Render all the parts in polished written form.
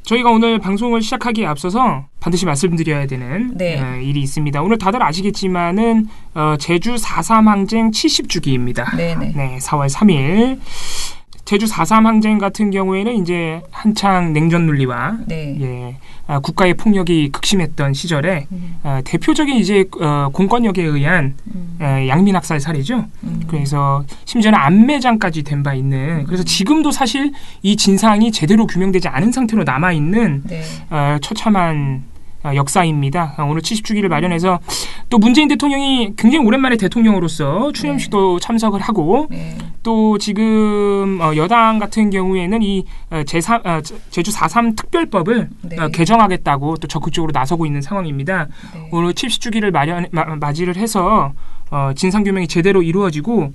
저희가 오늘 방송을 시작하기에 앞서서 반드시 말씀드려야 되는 일이 있습니다. 오늘 다들 아시겠지만은 제주 4.3 항쟁 70주기입니다. 네네. 네, 4월 3일. 제주 4.3 항쟁 같은 경우에는 이제 한창 냉전 논리와 국가의 폭력이 극심했던 시절에 대표적인 이제 공권력에 의한 양민학살 사례죠. 그래서 심지어는 암매장까지 된 바 있는, 그래서 지금도 사실 이 진상이 제대로 규명되지 않은 상태로 남아 있는 처참한 역사입니다. 오늘 70주기를 마련해서 또 문재인 대통령이 굉장히 오랜만에 대통령으로서 추념식도 참석을 하고 또 지금 여당 같은 경우에는 이 제주 4.3 특별법을 개정하겠다고 또 적극적으로 나서고 있는 상황입니다. 오늘 70주기를 맞이를 해서 진상규명이 제대로 이루어지고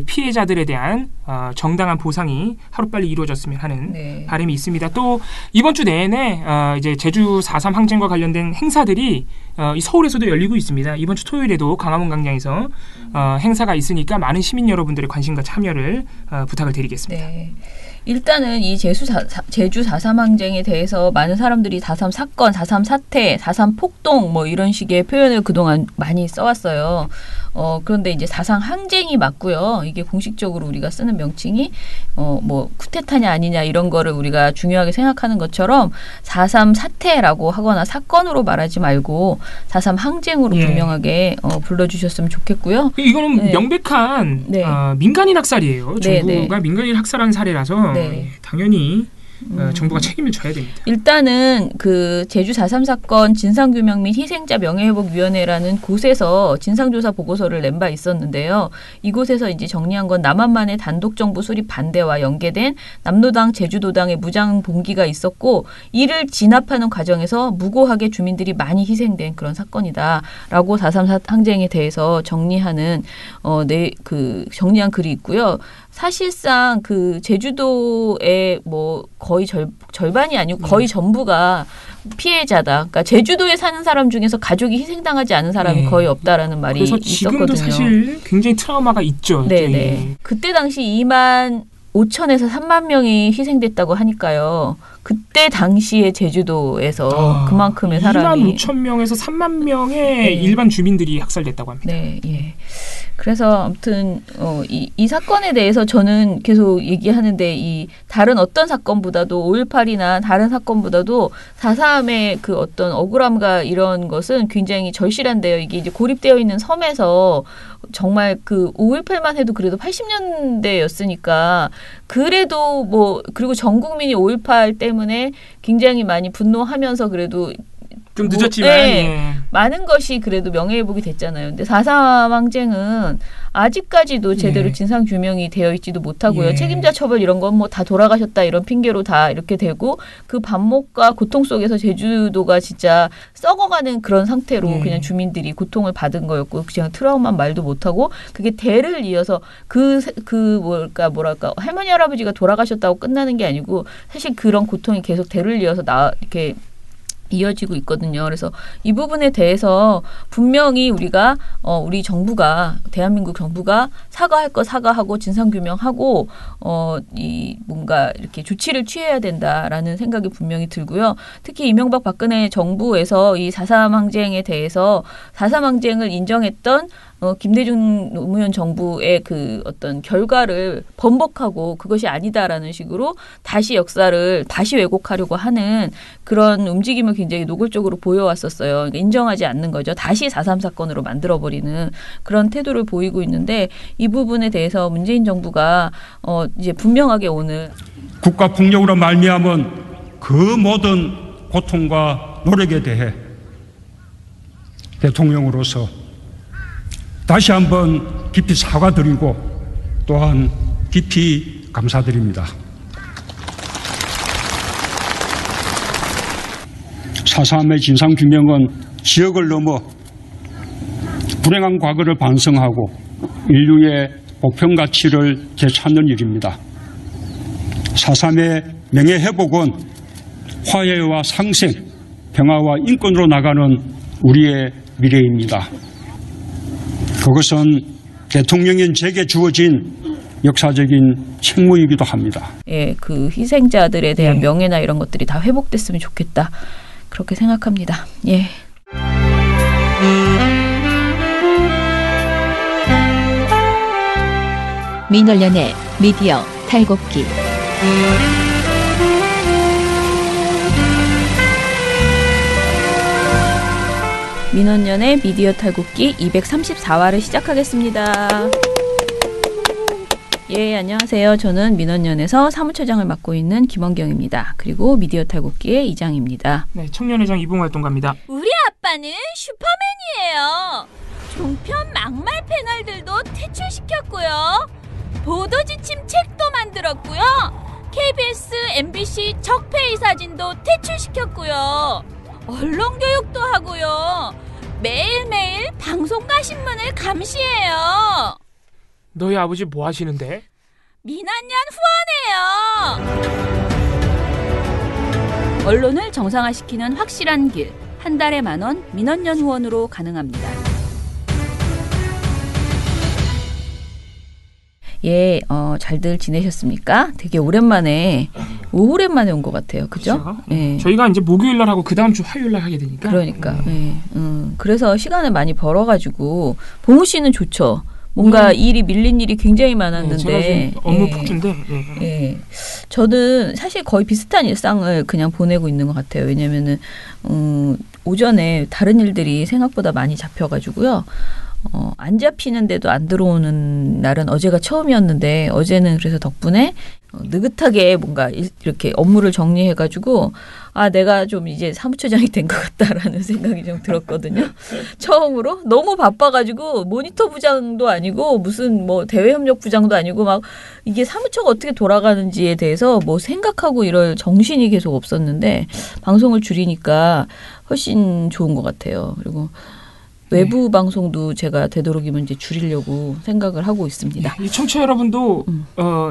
피해자들에 대한 정당한 보상이 하루빨리 이루어졌으면 하는 바람이 있습니다. 또 이번 주 내내 이제 제주 4.3 항쟁과 관련된 행사들이 이 서울에서도 열리고 있습니다. 이번 주 토요일에도 광화문 광장에서 행사가 있으니까 많은 시민 여러분들의 관심과 참여를 부탁을 드리겠습니다. 네. 일단은 이 제주 4.3 항쟁에 대해서 많은 사람들이 4.3 사건, 4.3 사태, 4.3 폭동 뭐 이런 식의 표현을 그동안 많이 써왔어요. 그런데 이제 4.3 항쟁이 맞고요. 이게 공식적으로 우리가 쓰는 명칭이 뭐 쿠데타냐 아니냐 이런 거를 우리가 중요하게 생각하는 것처럼 4.3 사태라고 하거나 사건으로 말하지 말고 4.3 항쟁으로 분명하게 불러주셨으면 좋겠고요. 이거는 명백한 민간인 학살이에요. 정부가 민간인 학살한 사례라서 당연히 정부가 책임을 져야 됩니다. 일단은 그 제주 4.3 사건 진상규명 및 희생자 명예회복위원회라는 곳에서 진상조사 보고서를 낸 바 있었는데요. 이곳에서 이제 정리한 건 남한만의 단독정부 수립 반대와 연계된 남로당 제주도당의 무장 봉기가 있었고 이를 진압하는 과정에서 무고하게 주민들이 많이 희생된 그런 사건이다라고 4.3 항쟁에 대해서 정리하는 정리한 글이 있고요. 사실상 그 제주도의 뭐 거의 절반이 아니고 거의 전부가 피해자다. 그러니까 제주도에 사는 사람 중에서 가족이 희생당하지 않은 사람이 거의 없다라는 말이 그래서 있었거든요. 지금도 사실 굉장히 트라우마가 있죠. 네네. 그때 당시 2만 5천에서 3만 명이 희생됐다고 하니까요. 그때 당시에 제주도에서 그만큼의 사람이 2만 5천 명에서 3만 명의 일반 주민들이 학살됐다고 합니다. 네, 예. 그래서 아무튼 이 사건에 대해서 저는 계속 얘기하는데 이 다른 어떤 사건보다도 5.18이나 다른 사건보다도 4.3의 그 어떤 억울함과 이런 것은 굉장히 절실한데요. 이게 이제 고립되어 있는 섬에서 정말 그 5.18만 해도 그래도 80년대였으니까 그래도 뭐 그리고 전 국민이 5.18 때문에 굉장히 많이 분노하면서 그래도 좀 늦었지만 많은 것이 그래도 명예회복이 됐잖아요. 근데 4.3 항쟁은 아직까지도 제대로 진상규명이 되어 있지도 못하고요. 책임자 처벌 이런 건 뭐 다 돌아가셨다 이런 핑계로 다 이렇게 되고 그 반목과 고통 속에서 제주도가 진짜 썩어가는 그런 상태로 그냥 주민들이 고통을 받은 거였고 그냥 트라우마 말도 못하고 그게 대를 이어서 뭐랄까 할머니 할아버지가 돌아가셨다고 끝나는 게 아니고 사실 그런 고통이 계속 대를 이어서 이렇게 이어지고 있거든요. 그래서 이 부분에 대해서 분명히 우리가 우리 정부가 대한민국 정부가 사과할 거 사과하고 진상규명하고 이 뭔가 이렇게 조치를 취해야 된다라는 생각이 분명히 들고요. 특히 이명박 박근혜 정부에서 이 4.3 항쟁에 대해서 4.3 항쟁을 인정했던 김대중 노무현 정부의 그 어떤 결과를 번복하고 그것이 아니다라는 식으로 다시 역사를 다시 왜곡하려고 하는 그런 움직임을 굉장히 노골적으로 보여왔었어요. 그러니까 인정하지 않는 거죠. 다시 4.3 사건으로 만들어버리는 그런 태도를 보이고 있는데 이 부분에 대해서 문재인 정부가 이제 분명하게 오늘 국가 폭력으로 말미암은 그 모든 고통과 노력에 대해 대통령으로서 다시 한번 깊이 사과드리고 또한 깊이 감사드립니다. 4.3의 진상규명은 지역을 넘어 불행한 과거를 반성하고 인류의 보편 가치를 되찾는 일입니다. 4.3의 명예회복은 화해와 상생, 평화와 인권으로 나가는 우리의 미래입니다. 그것은 대통령인 제게 주어진 역사적인 책무이기도 합니다. 예, 그 희생자들에 대한 명예나 이런 것들이 다 회복됐으면 좋겠다. 그렇게 생각합니다. 예. 민원련의 미디어 탈곡기. 민원연의 미디어 탈곡기 234화를 시작하겠습니다. 예, 안녕하세요. 저는 민원연에서 사무처장을 맡고 있는 김원경입니다. 그리고 미디어 탈곡기의 이장입니다. 네, 청년회장 이봉활동가입니다. 우리 아빠는 슈퍼맨이에요. 종편 막말 패널들도 퇴출시켰고요. 보도지침 책도 만들었고요. KBS, MBC 적폐의 사진도 퇴출시켰고요. 언론교육도 하고요. 매일매일 방송과 신문을 감시해요. 너희 아버지 뭐 하시는데? 민원연 후원해요. 언론을 정상화시키는 확실한 길. 한 달에 10,000원 민원연 후원으로 가능합니다. 예, 잘들 지내셨습니까? 되게 오랜만에 온 것 같아요. 그죠? 예. 저희가 이제 목요일날 하고 그 다음 주 화요일날 하게 되니까. 그러니까. 예. 그래서 시간을 많이 벌어가지고 봉우 씨는 좋죠. 뭔가 일이 밀린 일이 굉장히 많았는데. 제가 지금 업무 폭주인데. 예. 저는 사실 거의 비슷한 일상을 그냥 보내고 있는 것 같아요. 왜냐면은 오전에 다른 일들이 생각보다 많이 잡혀가지고요. 안 잡히는데도 안 들어오는 날은 어제가 처음이었는데 어제는 그래서 덕분에 느긋하게 뭔가 이렇게 업무를 정리해가지고 내가 좀 이제 사무처장이 된 것 같다라는 생각이 좀 들었거든요. 처음으로 너무 바빠가지고 모니터 부장도 아니고 무슨 뭐 대외협력 부장도 아니고 막 이게 사무처가 어떻게 돌아가는지에 대해서 뭐 생각하고 이럴 정신이 계속 없었는데 방송을 줄이니까 훨씬 좋은 것 같아요. 그리고 외부 방송도 제가 되도록이면 이제 줄이려고 생각을 하고 있습니다. 이 청취자 여러분도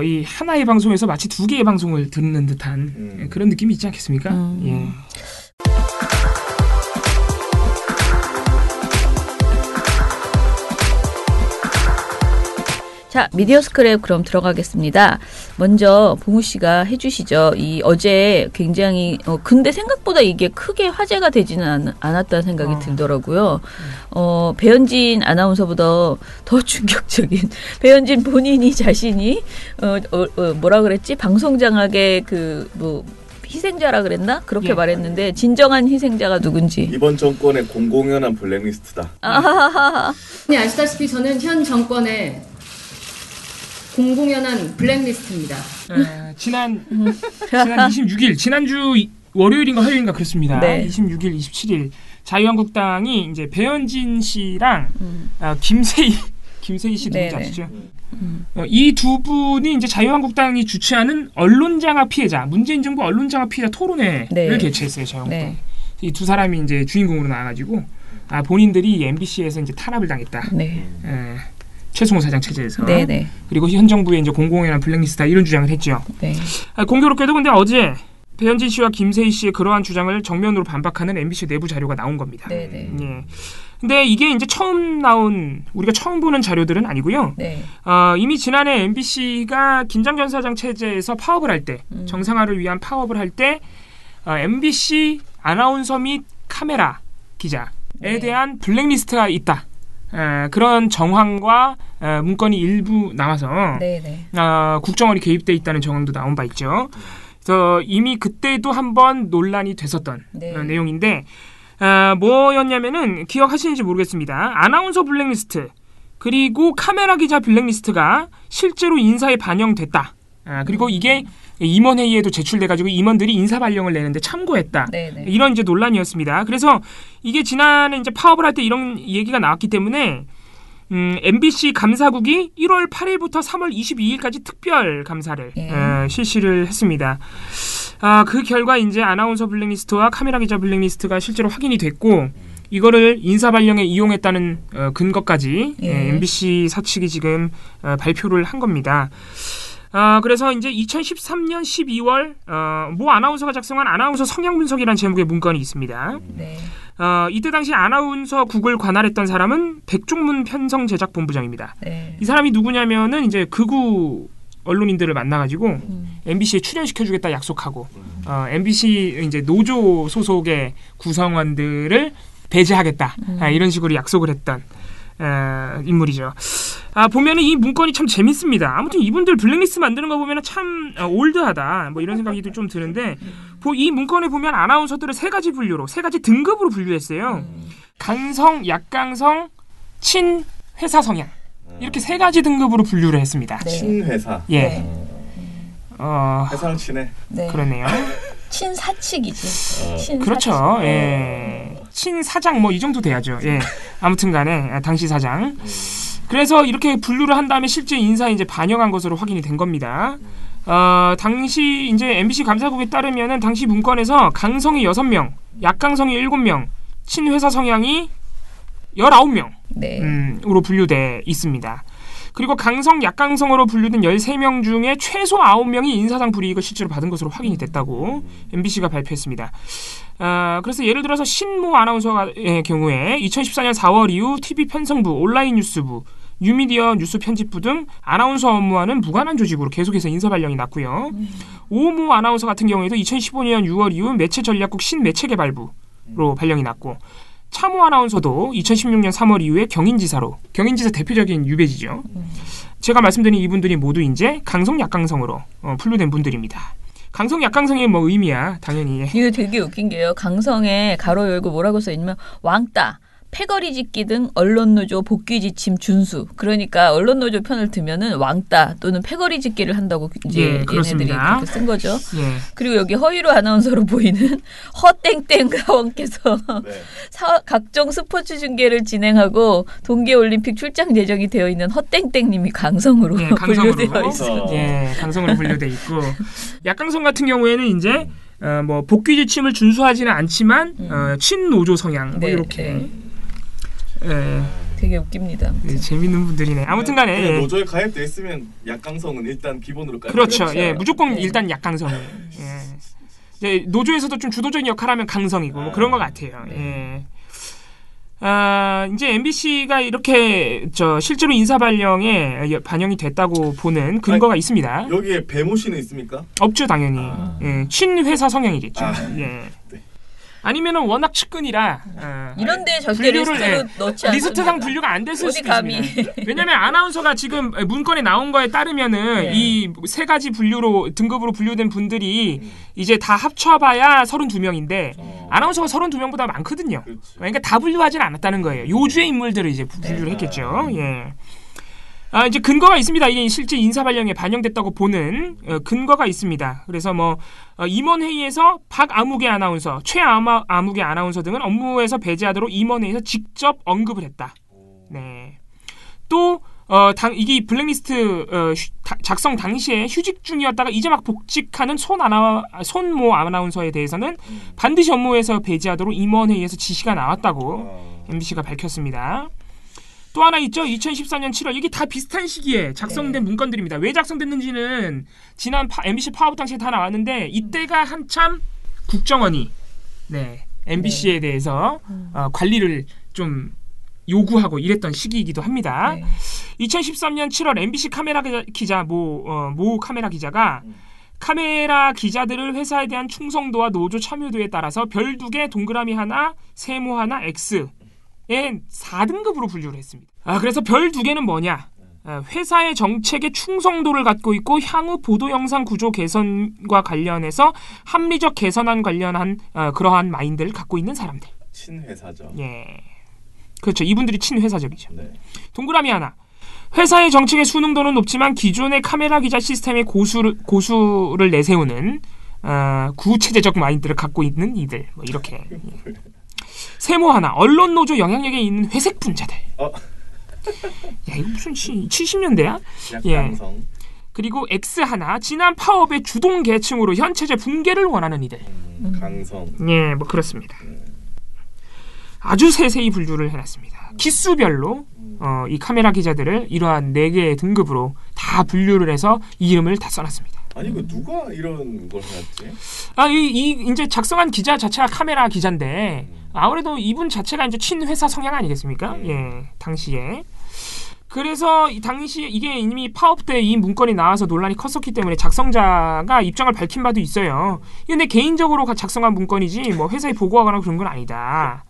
이 하나의 방송에서 마치 두 개의 방송을 듣는 듯한 그런 느낌이 있지 않겠습니까? 예. 자, 미디어 스크랩 그럼 들어가겠습니다. 먼저 봉우 씨가 해주시죠. 이 어제 굉장히 근데 생각보다 이게 크게 화제가 되지는 않았다는 생각이 들더라고요. 배현진 아나운서보다 더 충격적인 배현진 본인이 자신이 뭐라 그랬지? 방송장악의 희생자라 그랬나? 그렇게 말했는데 진정한 희생자가 누군지. 이번 정권의 공공연한 블랙리스트다. 아시다시피 저는 현 정권의 공공연한 블랙리스트입니다. 지난 26일 지난주 월요일인가 화요일인가 그랬습니다. 네. 26일, 27일 자유한국당이 이제 배현진 씨랑 김세희 씨 누군지 아시죠? 이 두 분이 이제 자유한국당이 주최하는 언론장악 피해자 문재인 정부 언론장악 피해자 토론회를 개최했어요. 자유한국당. 이 두 사람이 이제 주인공으로 나와가지고 본인들이 MBC에서 이제 탄압을 당했다. 최승호 사장 체제에서. 그리고 현 정부의 이제 공공연한 블랙리스트다 이런 주장을 했죠. 공교롭게도 근데 어제 배현진 씨와 김세희 씨의 그러한 주장을 정면으로 반박하는 MBC 내부 자료가 나온 겁니다. 근데 이게 이제 우리가 처음 보는 자료들은 아니고요. 이미 지난해 MBC가 김장 전 사장 체제에서 파업을 할 때, 정상화를 위한 파업을 할 때 MBC 아나운서 및 카메라 기자에 대한 블랙리스트가 있다. 그런 정황과 문건이 일부 나와서 국정원이 개입돼 있다는 정황도 나온 바 있죠. 그래서 이미 그때도 한번 논란이 됐었던 내용인데 뭐였냐면은 기억하시는지 모르겠습니다. 아나운서 블랙리스트 그리고 카메라 기자 블랙리스트가 실제로 인사에 반영됐다. 그리고 이게 임원회의에도 제출돼가지고 임원들이 인사발령을 내는데 참고했다. 이런 이제 논란이었습니다. 그래서 이게 지난해 이제 파업을 할 때 이런 얘기가 나왔기 때문에 MBC 감사국이 1월 8일부터 3월 22일까지 특별 감사를 실시를 했습니다. 그 결과 이제 아나운서 블랙리스트와 카메라 기자 블랙리스트가 실제로 확인이 됐고 이거를 인사발령에 이용했다는 근거까지 MBC 사측이 지금 발표를 한 겁니다. 그래서 이제 2013년 12월 모 아나운서가 작성한 아나운서 성향 분석이라는 제목의 문건이 있습니다. 네. 이때 당시 아나운서국을 관할했던 사람은 백종문 편성 제작 본부장입니다. 네. 이 사람이 누구냐면은 이제 극우 언론인들을 만나가지고 MBC에 출연시켜주겠다 약속하고 MBC 이제 노조 소속의 구성원들을 배제하겠다 이런 식으로 약속을 했던 인물이죠. 보면은 이 문건이 참 재밌습니다. 아무튼 이분들 블랙리스트 만드는 거 보면은 참 올드하다 뭐 이런 생각이 좀 드는데 이 문건에 보면 아나운서들을 세 가지 분류로 세 가지 등급으로 분류했어요. 강성, 약강성, 친회사 성향 이렇게 세 가지 등급으로 분류를 했습니다. 네. 친회사. 예. 네. 회사랑 친해. 네. 그러네요. 친사측이지. 그렇죠. 예. 친사장 뭐 이 정도 돼야죠. 예. 아무튼간에 당시 사장. 그래서 이렇게 분류를 한 다음에 실제 인사에 이제 반영한 것으로 확인이 된 겁니다. 당시 이제 MBC 감사국에 따르면은 당시 문건에서 강성이 6명, 약강성이 7명, 친회사 성향이 19명. 네. 으로 분류돼 있습니다. 그리고 강성, 약강성으로 분류된 13명 중에 최소 9명이 인사상 불이익을 실제로 받은 것으로 확인이 됐다고 MBC가 발표했습니다. 그래서 예를 들어서 신모 아나운서의 경우에 2014년 4월 이후 TV 편성부, 온라인 뉴스부, 뉴미디어 뉴스 편집부 등 아나운서 업무와는 무관한 조직으로 계속해서 인사 발령이 났고요. 오모 아나운서 같은 경우에도 2015년 6월 이후 매체전략국 신매체개발부로 발령이 났고 차모 아나운서도 2016년 3월 이후에 경인지사로 경인지사 대표적인 유배지죠. 제가 말씀드린 이분들이 모두 이제 강성 약강성으로 분류된 분들입니다. 강성 약강성의 뭐 의미야 당연히. 이거 되게 웃긴 게요. 강성에 가로 열고 뭐라고 써 있냐면 왕따, 패거리 짓기 등 언론노조 복귀 지침 준수. 그러니까 언론노조 편을 들면은 왕따 또는 패거리 짓기를 한다고 이제 얘네들이 그렇게 쓴 거죠. 예. 그리고 여기 허위로 아나운서로 보이는 허땡땡 사원께서 네. 각종 스포츠 중계를 진행하고 동계올림픽 출장 예정이 되어 있는 허땡땡님이 강성으로 분류되어 있어요. 예, 강성으로 분류되어 있고 약강성 같은 경우에는 이제 뭐 복귀 지침을 준수하지는 않지만 친노조 성향 뭐 이렇게. 되게 웃깁니다. 네, 재밌는 분들이네. 아무튼간에 네, 노조에 가입돼 있으면 약강성은 일단 기본으로 깔. 그렇죠. 예, 무조건 일단 약강성. 예. 이제 노조에서도 좀 주도적인 역할하면 강성이고 뭐 그런 것 같아요. 예. 이제 MBC가 이렇게 실제로 인사 발령에 반영이 됐다고 보는 근거가 있습니다. 여기에 배모 씨는 있습니까? 없죠, 당연히. 예, 친회사 성향이겠죠. 네. 아니면은 워낙 측근이라 이런데 절대 리스트로 넣지 않습니다. 리스트상 분류가 안 됐을 수도 감히. 있습니다. 왜냐하면 아나운서가 지금 문건에 나온 거에 따르면은 이 세 가지 분류로 등급으로 분류된 분들이 이제 다 합쳐봐야 32명인데 아나운서가 32명보다 많거든요. 그러니까 다 분류하지는 않았다는 거예요. 요주의 인물들을 이제 분류를 했겠죠. 예. 이제 근거가 있습니다. 이게 실제 인사 발령에 반영됐다고 보는 근거가 있습니다. 그래서 뭐 임원회의에서 박아무개 아나운서, 최아무개 아나운서 등은 업무에서 배제하도록 임원회의에서 직접 언급을 했다. 네. 또 이게 블랙리스트 작성 당시에 휴직 중이었다가 이제 막 복직하는 손모 아나운서에 대해서는 반드시 업무에서 배제하도록 임원회의에서 지시가 나왔다고 MBC가 밝혔습니다. 또 하나 있죠. 2014년 7월 이게 다 비슷한 시기에 작성된 문건들입니다. 왜 작성됐는지는 지난 MBC 파업 당시에 다 나왔는데 이때가 한참 국정원이 MBC에 대해서 관리를 좀 요구하고 이랬던 시기이기도 합니다. 2013년 7월 MBC 카메라 기자 모 카메라 기자가 카메라 기자들을 회사에 대한 충성도와 노조 참여도에 따라서 별 2개 동그라미 하나, 세모 하나, X 4등급으로 분류를 했습니다. 그래서 별 2개는 뭐냐? 회사의 정책에 충성도를 갖고 있고 향후 보도 영상 구조 개선과 관련해서 합리적 개선안 관련한 그러한 마인드를 갖고 있는 사람들. 친회사죠. 예, 그렇죠. 이분들이 친회사적이죠. 네. 동그라미 하나. 회사의 정책의 순응도는 높지만 기존의 카메라 기자 시스템의 고수를 내세우는 구체제적 마인드를 갖고 있는 이들. 뭐 이렇게. 세모 하나, 언론 노조 영향력에 있는 회색 분자들. 야, 이거 무슨 70년대야? 약강성. 예. 그리고 X 하나, 지난 파업의 주동 계층으로 현 체제 붕괴를 원하는 이들. 강성. 예, 뭐 그렇습니다. 아주 세세히 분류를 해놨습니다. 기수별로 이 카메라 기자들을 이러한 4개의 등급으로 다 분류를 해서 이름을 다 써놨습니다. 아니 그 누가 이런 걸 해놨지? 이제 작성한 기자 자체가 카메라 기자인데 아무래도 이분 자체가 이제 친회사 성향 아니겠습니까? 예, 당시에. 그래서 이 당시에 이게 이미 파업 때 이 문건이 나와서 논란이 컸었기 때문에 작성자가 입장을 밝힌 바도 있어요. 근데 개인적으로 작성한 문건이지 뭐 회사에 보고하거나 그런 건 아니다.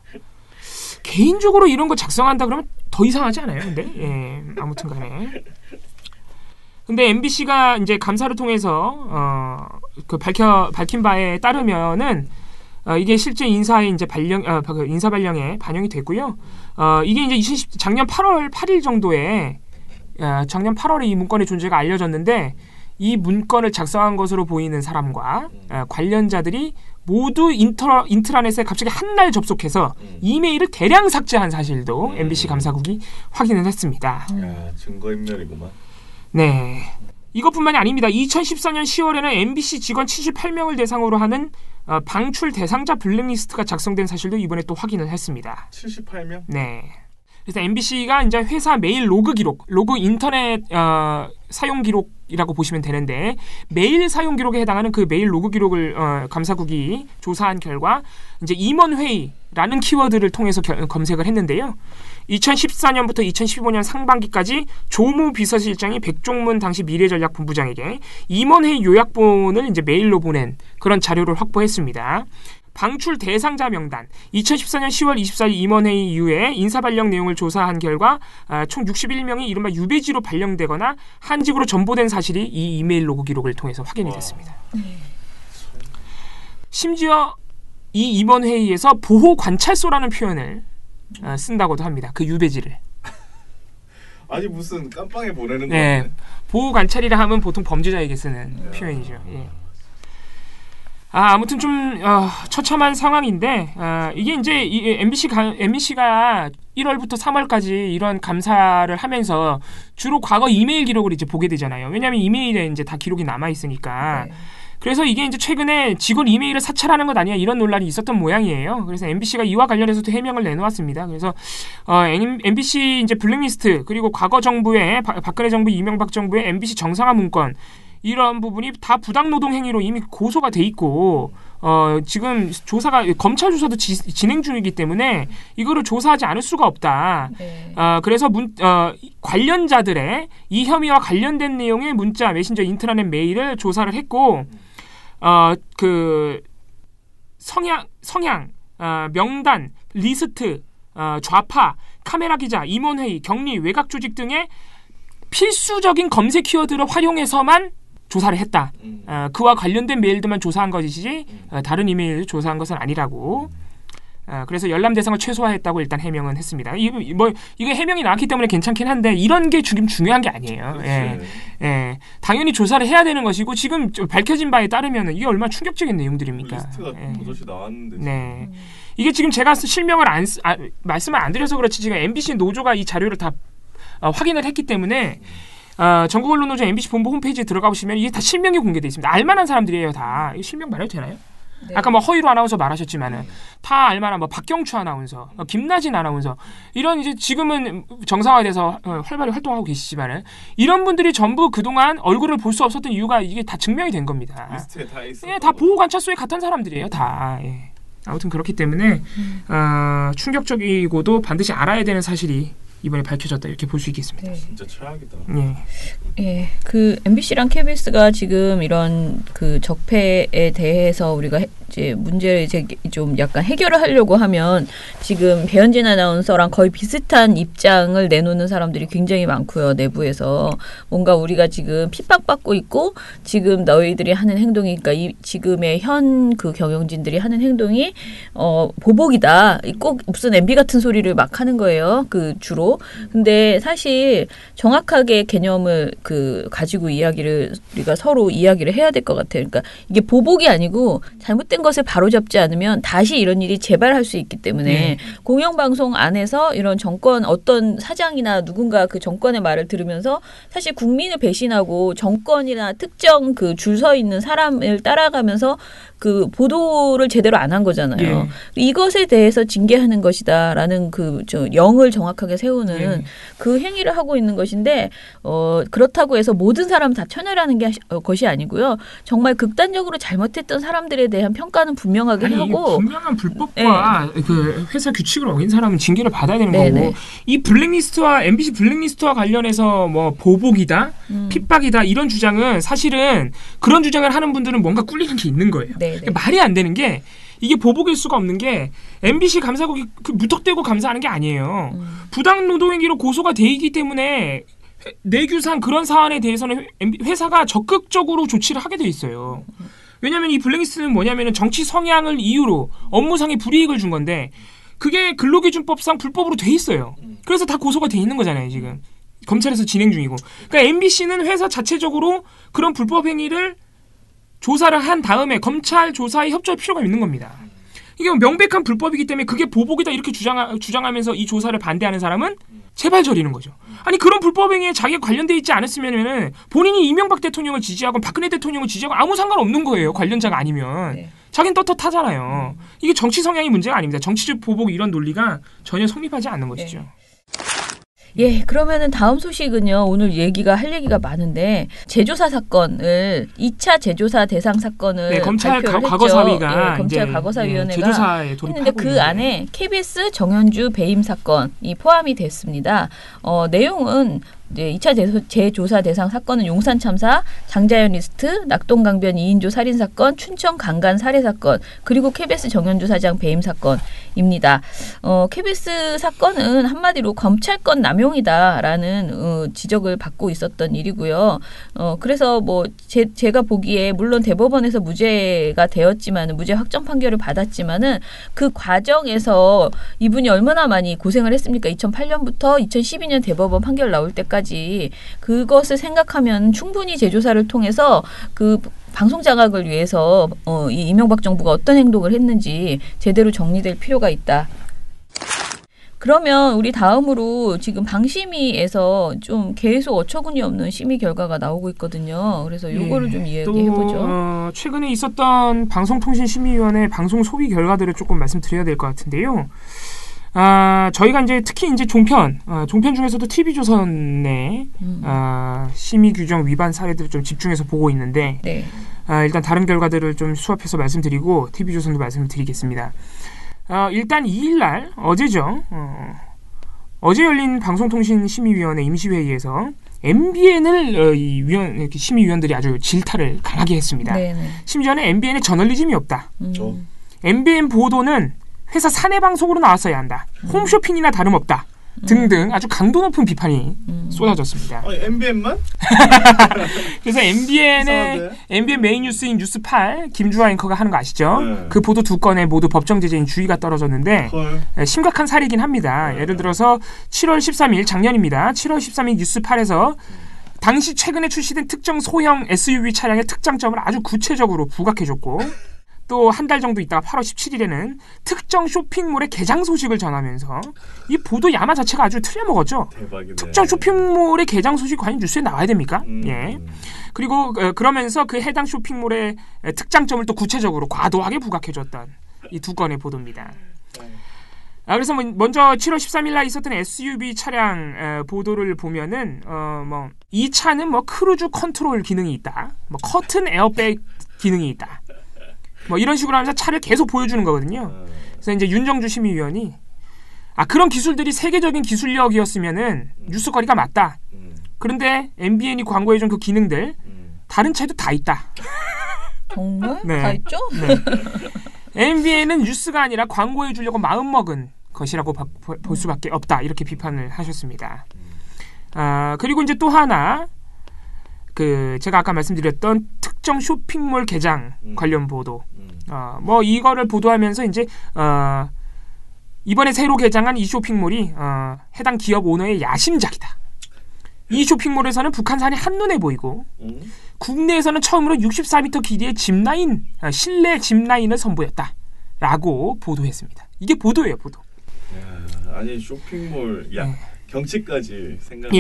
개인적으로 이런 거 작성한다 그러면 더 이상하지 않아요? 근데 예, 아무튼간에. 근데 MBC가 이제 감사를 통해서 그 밝힌 바에 따르면은 이게 실제 인사의 이제 인사 발령에 반영이 됐고요. 이게 이제 작년 8월 8일 정도에 작년 8월에 이 문건의 존재가 알려졌는데 이 문건을 작성한 것으로 보이는 사람과 관련자들이 모두 인트라넷에 갑자기 한날 접속해서 이메일을 대량 삭제한 사실도 MBC 감사국이 확인을 했습니다. 야, 증거인멸이구만. 네. 이것뿐만이 아닙니다. 2014년 10월에는 MBC 직원 78명을 대상으로 하는 방출 대상자 블랙리스트가 작성된 사실도 이번에 또 확인을 했습니다. 78명? 네. 그래서 MBC가 이제 회사 메일 로그 기록, 로그 인터넷 사용 기록이라고 보시면 되는데 메일 사용 기록에 해당하는 그 메일 로그 기록을 감사국이 조사한 결과 이제 임원회의라는 키워드를 통해서 검색을 했는데요. 2014년부터 2015년 상반기까지 조모 비서실장이 백종문 당시 미래전략본부장에게 임원회의 요약본을 이제 메일로 보낸 그런 자료를 확보했습니다. 방출 대상자 명단 2014년 10월 24일 임원회의 이후에 인사발령 내용을 조사한 결과 총 61명이 이른바 유배지로 발령되거나 한직으로 전보된 사실이 이 이메일 로그 기록을 통해서 확인이 됐습니다. 심지어 이 임원회의에서 보호관찰소라는 표현을 쓴다고도 합니다. 그 유배지를. 아니 무슨 깜빵에 보내는 거 네, 보호관찰이라 하면 보통 범죄자에게 쓰는 표현이죠. 예. 아무튼 좀 처참한 상황인데 이게 이제 MBC가 1월부터 3월까지 이런 감사를 하면서 주로 과거 이메일 기록을 이제 보게 되잖아요. 왜냐하면 이메일에 이제 다 기록이 남아 있으니까. 네. 그래서 이게 이제 최근에 직원 이메일을 사찰하는 것 아니야 이런 논란이 있었던 모양이에요. 그래서 MBC가 이와 관련해서도 해명을 내놓았습니다. 그래서 MBC 이제 블랙리스트 그리고 과거 정부의 박근혜 정부, 이명박 정부의 MBC 정상화 문건 이런 부분이 다 부당노동 행위로 이미 고소가 돼 있고 지금 조사가 검찰 조사도 진행 중이기 때문에 이거를 조사하지 않을 수가 없다. 네. 그래서 관련자들의 이 혐의와 관련된 내용의 문자, 메신저, 인트라넷 메일을 조사를 했고 그 성향, 명단, 리스트, 좌파, 카메라 기자, 임원회의, 격리, 외곽 조직 등의 필수적인 검색 키워드를 활용해서만 조사를 했다. 그와 관련된 메일들만 조사한 것이지 다른 이메일을 조사한 것은 아니라고. 그래서 열람 대상을 최소화했다고 일단 해명은 했습니다. 이게 해명이 나왔기 때문에 괜찮긴 한데 이런 게 지금 중요한 게 아니에요. 예. 당연히 조사를 해야 되는 것이고 지금 밝혀진 바에 따르면 이게 얼마나 충격적인 내용들입니까? 리스트가 도저히 나왔는데. 네. 이게 지금 제가 실명을 말씀을 안 드려서 그렇지 지금 MBC 노조가 이 자료를 다 확인을 했기 때문에 전국 언론노조 MBC 본부 홈페이지에 들어가 보시면 이게 다 실명이 공개되어 있습니다. 알만한 사람들이에요, 다. 이거 실명 말해도 되나요? 네. 아까 뭐 허위로 아나운서 말하셨지만은 다 알만한 뭐 박경추 아나운서, 김나진 아나운서 이런 이제 지금은 정상화돼서 활발히 활동하고 계시지만은 이런 분들이 전부 그동안 얼굴을 볼 수 없었던 이유가 이게 다 증명이 된 겁니다. 리스트에 다 있어. 예, 다 보호관찰소에 갔던 사람들이에요, 다. 예. 아무튼 그렇기 때문에 충격적이고도 반드시 알아야 되는 사실이 이번에 밝혀졌다 이렇게 볼 수 있겠습니다. 네. 진짜 최악이다. 예, 그 MBC랑 KBS가 지금 이런 그 적폐에 대해서 우리가 이제 문제를 이제 좀 약간 해결을 하려고 하면 지금 배현진 아나운서랑 거의 비슷한 입장을 내놓는 사람들이 굉장히 많고요. 내부에서 뭔가 우리가 지금 핍박받고 있고 지금 너희들이 하는 행동이 그러니까 이 지금의 현 그 경영진들이 하는 행동이 보복이다. 꼭 무슨 MB 같은 소리를 막 하는 거예요. 그 주로. 근데 사실 정확하게 개념을 가지고 이야기를 우리가 서로 이야기를 해야 될 것 같아요. 그러니까 이게 보복이 아니고 잘못된 잘못된 것을 바로잡지 않으면 다시 이런 일이 재발할 수 있기 때문에 공영방송 안에서 이런 정권 어떤 사장이나 누군가 그 정권의 말을 들으면서 사실 국민을 배신하고 정권이나 특정 그 줄 서 있는 사람을 따라가면서 그 보도를 제대로 안 한 거잖아요. 이것에 대해서 징계하는 것이다라는 그 영을 정확하게 세우는 그 행위를 하고 있는 것인데 그렇다고 해서 모든 사람 다 처벌하는 것이 아니고요. 정말 극단적으로 잘못했던 사람들에 대한 평가는 분명하게 하고 분명한 불법과 그 회사 규칙을 어긴 사람은 징계를 받아야 되는 거고 이 블랙리스트와 MBC 블랙리스트와 관련해서 뭐 보복이다, 핍박이다 이런 주장은 사실은 그런 주장을 하는 분들은 뭔가 꿀리는 게 있는 거예요. 그러니까 말이 안 되는 게 이게 보복일 수가 없는 게 MBC 감사국이 무턱대고 감사하는 게 아니에요. 부당 노동행위로 고소가 돼 있기 때문에 내규상 그런 사안에 대해서는 회사가 적극적으로 조치를 하게 돼 있어요. 왜냐하면 이 블랙리스트는 뭐냐면은 정치 성향을 이유로 업무상의 불이익을 준 건데 그게 근로기준법상 불법으로 돼 있어요. 그래서 다 고소가 돼 있는 거잖아요, 지금. 검찰에서 진행 중이고. 그러니까 MBC는 회사 자체적으로 그런 불법 행위를 조사를 한 다음에 검찰 조사에 협조할 필요가 있는 겁니다. 이게 명백한 불법이기 때문에 그게 보복이다 이렇게 주장하면서 이 조사를 반대하는 사람은 제발 저리는 거죠. 아니 그런 불법 행위에 자기가 관련돼 있지 않았으면은 본인이 이명박 대통령을 지지하고 박근혜 대통령을 지지하고 아무 상관없는 거예요. 관련자가 아니면. 자기는 떳떳하잖아요. 이게 정치 성향이 문제가 아닙니다. 정치적 보복 이런 논리가 전혀 성립하지 않는 것이죠. 예, 그러면은 다음 소식은요. 오늘 할 얘기가 많은데 제조사 사건을 2차 제조사 대상 사건을 검찰 발표를 과거사위가 검찰 과거사위원회가 제조사에 돌입하고 했는데 그 안에 KBS 정현주 배임 사건이 포함이 됐습니다. 내용은 이제 2차 재조사 대상 사건은 용산 참사, 장자연 리스트, 낙동강변 2인조 살인 사건, 춘천 강간 살해 사건, 그리고 KBS 정현주 사장 배임 사건입니다. KBS 사건은 한마디로 검찰권 남용이다라는 지적을 받고 있었던 일이고요. 그래서 뭐 제가 보기에 물론 대법원에서 무죄가 되었지만은 무죄 확정 판결을 받았지만은 그 과정에서 이분이 얼마나 많이 고생을 했습니까? 2008년부터 2012년 대법원 판결 나올 때까지 그것을 생각하면 충분히 재조사를 통해서 그 방송 장악을 위해서 이 이명박 정부가 어떤 행동을 했는지 제대로 정리될 필요가 있다. 그러면 우리 다음으로 지금 방심위에서 좀 계속 어처구니 없는 심의 결과가 나오고 있거든요. 그래서 요거를 좀 이야기해보죠. 최근에 있었던 방송통신심의위원회 방송 소비 결과들을 조금 말씀드려야 될 것 같은데요. 저희가 특히 종편 중에서도 TV조선의 심의 규정 위반 사례들을 좀 집중해서 보고 있는데, 일단 다른 결과들을 좀 수합해서 말씀드리고 TV조선도 말씀을 드리겠습니다. 일단 2일날 어제죠. 어제 열린 방송통신심의위원회 임시회의에서 MBN을 심의위원들이 아주 질타를 강하게 했습니다. 심지어는 MBN에 저널리즘이 없다. MBN 보도는 회사 사내 방송으로 나왔어야 한다. 홈쇼핑이나 다름없다. 등등 아주 강도 높은 비판이 쏟아졌습니다. MBN만? 그래서 MBN 메인 뉴스인 뉴스8 김주아 앵커가 하는 거 아시죠? 그 보도 2건에 모두 법정 제재인 주의가 떨어졌는데 심각한 사례이긴 합니다. 예를 들어서 7월 13일 작년입니다. 7월 13일 뉴스8에서 당시 최근에 출시된 특정 소형 SUV 차량의 특장점을 아주 구체적으로 부각해줬고, 또 한 달 정도 있다가 8월 17일에는 특정 쇼핑몰의 개장 소식을 전하면서 이 보도 야마 자체가 아주 틀려먹었죠. 대박이네. 특정 쇼핑몰의 개장 소식 과연 뉴스에 나와야 됩니까? 예. 그리고 그러면서 그 해당 쇼핑몰의 특장점을 또 구체적으로 과도하게 부각해줬던 이 2건의 보도입니다. 그래서 먼저 7월 13일 날 있었던 SUV 차량 보도를 보면은 이 차는 크루즈 컨트롤 기능이 있다. 커튼 에어백 기능이 있다. 이런 식으로 하면서 차를 계속 보여주는 거거든요. 그래서 이제 윤정주 심의위원이 그런 기술들이 세계적인 기술력이었으면은 뉴스거리가 맞다. 그런데 MBN이 광고해준 그 기능들 다른 차에도 다 있다. 정말? 다 있죠? MBN은 뉴스가 아니라 광고해주려고 마음먹은 것이라고 볼 수밖에 없다. 이렇게 비판을 하셨습니다. 그리고 이제 또 하나 제가 아까 말씀드렸던 특정 쇼핑몰 개장 관련 보도. 이거를 보도하면서 이제 이번에 새로 개장한 이 쇼핑몰이 해당 기업 오너의 야심작이다. 이 쇼핑몰에서는 북한산이 한눈에 보이고 국내에서는 처음으로 64m 길이의 짚라인, 실내 짚라인을 선보였다라고 보도했습니다. 이게 보도예요, 보도. 야, 아니 쇼핑몰, 경치까지 생각.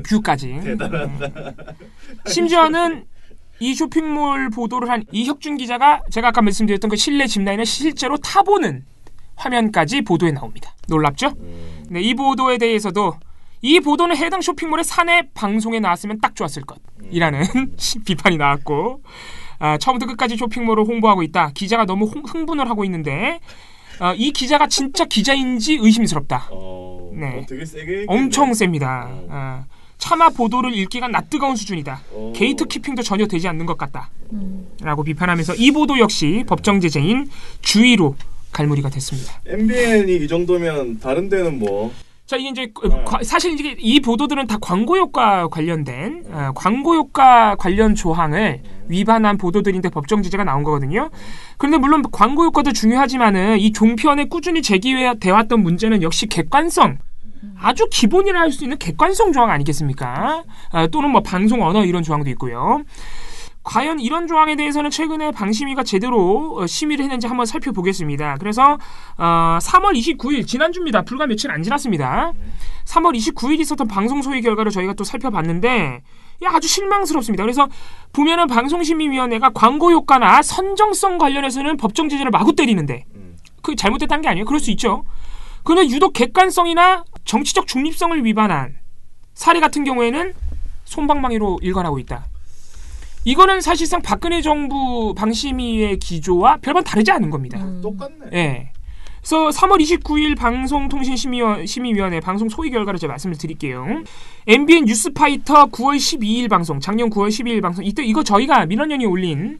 뷰까지. 대단하다. 심지어는 이 쇼핑몰 보도를 한 이혁준 기자가 제가 아까 말씀드렸던 그 실내 짚라인을 실제로 타보는 화면까지 보도에 나옵니다. 놀랍죠? 네, 이 보도에 대해서도 이 보도는 해당 쇼핑몰의 사내 방송에 나왔으면 딱 좋았을 것이라는 비판이 나왔고, 처음부터 끝까지 쇼핑몰을 홍보하고 있다. 기자가 너무 흥분을 하고 있는데 이 기자가 진짜 기자인지 의심스럽다. 네, 되게 세게 엄청 셉니다. 차마 보도를 읽기가 낯뜨거운 수준이다. 게이트 키핑도 전혀 되지 않는 것 같다. 라고 비판하면서 이 보도 역시 법정 제재인 주의로 갈무리가 됐습니다. MBN이 이 정도면 다른 데는 뭐? 자, 이게 이제 사실 이제 이 보도들은 다 광고 효과 관련된 광고 효과 관련 조항을 위반한 보도들인데 법정 제재가 나온 거거든요. 그런데 물론 광고 효과도 중요하지만은 이 종편에 꾸준히 제기돼 왔던 문제는 역시 객관성, 아주 기본이라 할 수 있는 객관성 조항 아니겠습니까? 또는 뭐 방송 언어 이런 조항도 있고요. 과연 이런 조항에 대해서는 최근에 방심위가 제대로 심의를 했는지 한번 살펴보겠습니다. 그래서 3월 29일 지난주입니다. 불과 며칠 안 지났습니다. 3월 29일 있었던 방송 소위 결과를 저희가 또 살펴봤는데 아주 실망스럽습니다. 그래서 보면은 방송심의위원회가 광고 효과나 선정성 관련해서는 법정 제재를 마구 때리는데 그게 잘못됐다는 게 아니에요. 그럴 수 있죠. 그런데 유독 객관성이나 정치적 중립성을 위반한 사례 같은 경우에는 솜방망이로 일관하고 있다. 이거는 사실상 박근혜 정부 방심위의 기조와 별반 다르지 않은 겁니다. 똑같네. 예. 그래서 3월 29일 방송통신심의위원회 방송 소위 결과를 제가 말씀을 드릴게요. MBN 뉴스파이터 9월 12일 방송, 작년 9월 12일 방송, 이때 이거 저희가 민원연이 올린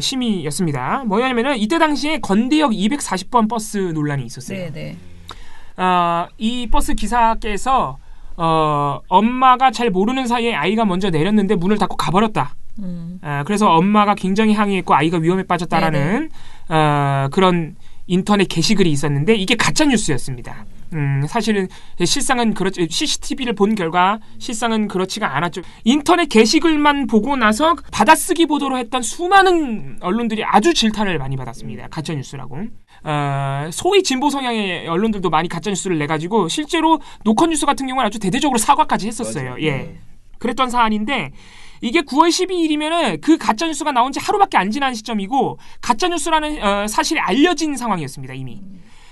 심의였습니다. 뭐냐면은 이때 당시에 건대역 240번 버스 논란이 있었어요. 네네. 이 버스 기사께서 엄마가 잘 모르는 사이에 아이가 먼저 내렸는데 문을 닫고 가버렸다. 그래서 엄마가 굉장히 항의했고 아이가 위험에 빠졌다라는 그런 인터넷 게시글이 있었는데 이게 가짜 뉴스였습니다. 사실은 실상은 그렇지, CCTV를 본 결과 실상은 그렇지가 않았죠. 인터넷 게시글만 보고 나서 받아쓰기 보도로 했던 수많은 언론들이 아주 질타를 많이 받았습니다. 가짜 뉴스라고. 소위 진보 성향의 언론들도 많이 가짜 뉴스를 내가지고 실제로 노컷 뉴스 같은 경우는 아주 대대적으로 사과까지 했었어요. 맞아. 예, 그랬던 사안인데 이게 9월 12일이면은 그 가짜 뉴스가 나온 지 하루밖에 안 지난 시점이고 가짜 뉴스라는 사실이 알려진 상황이었습니다. 이미.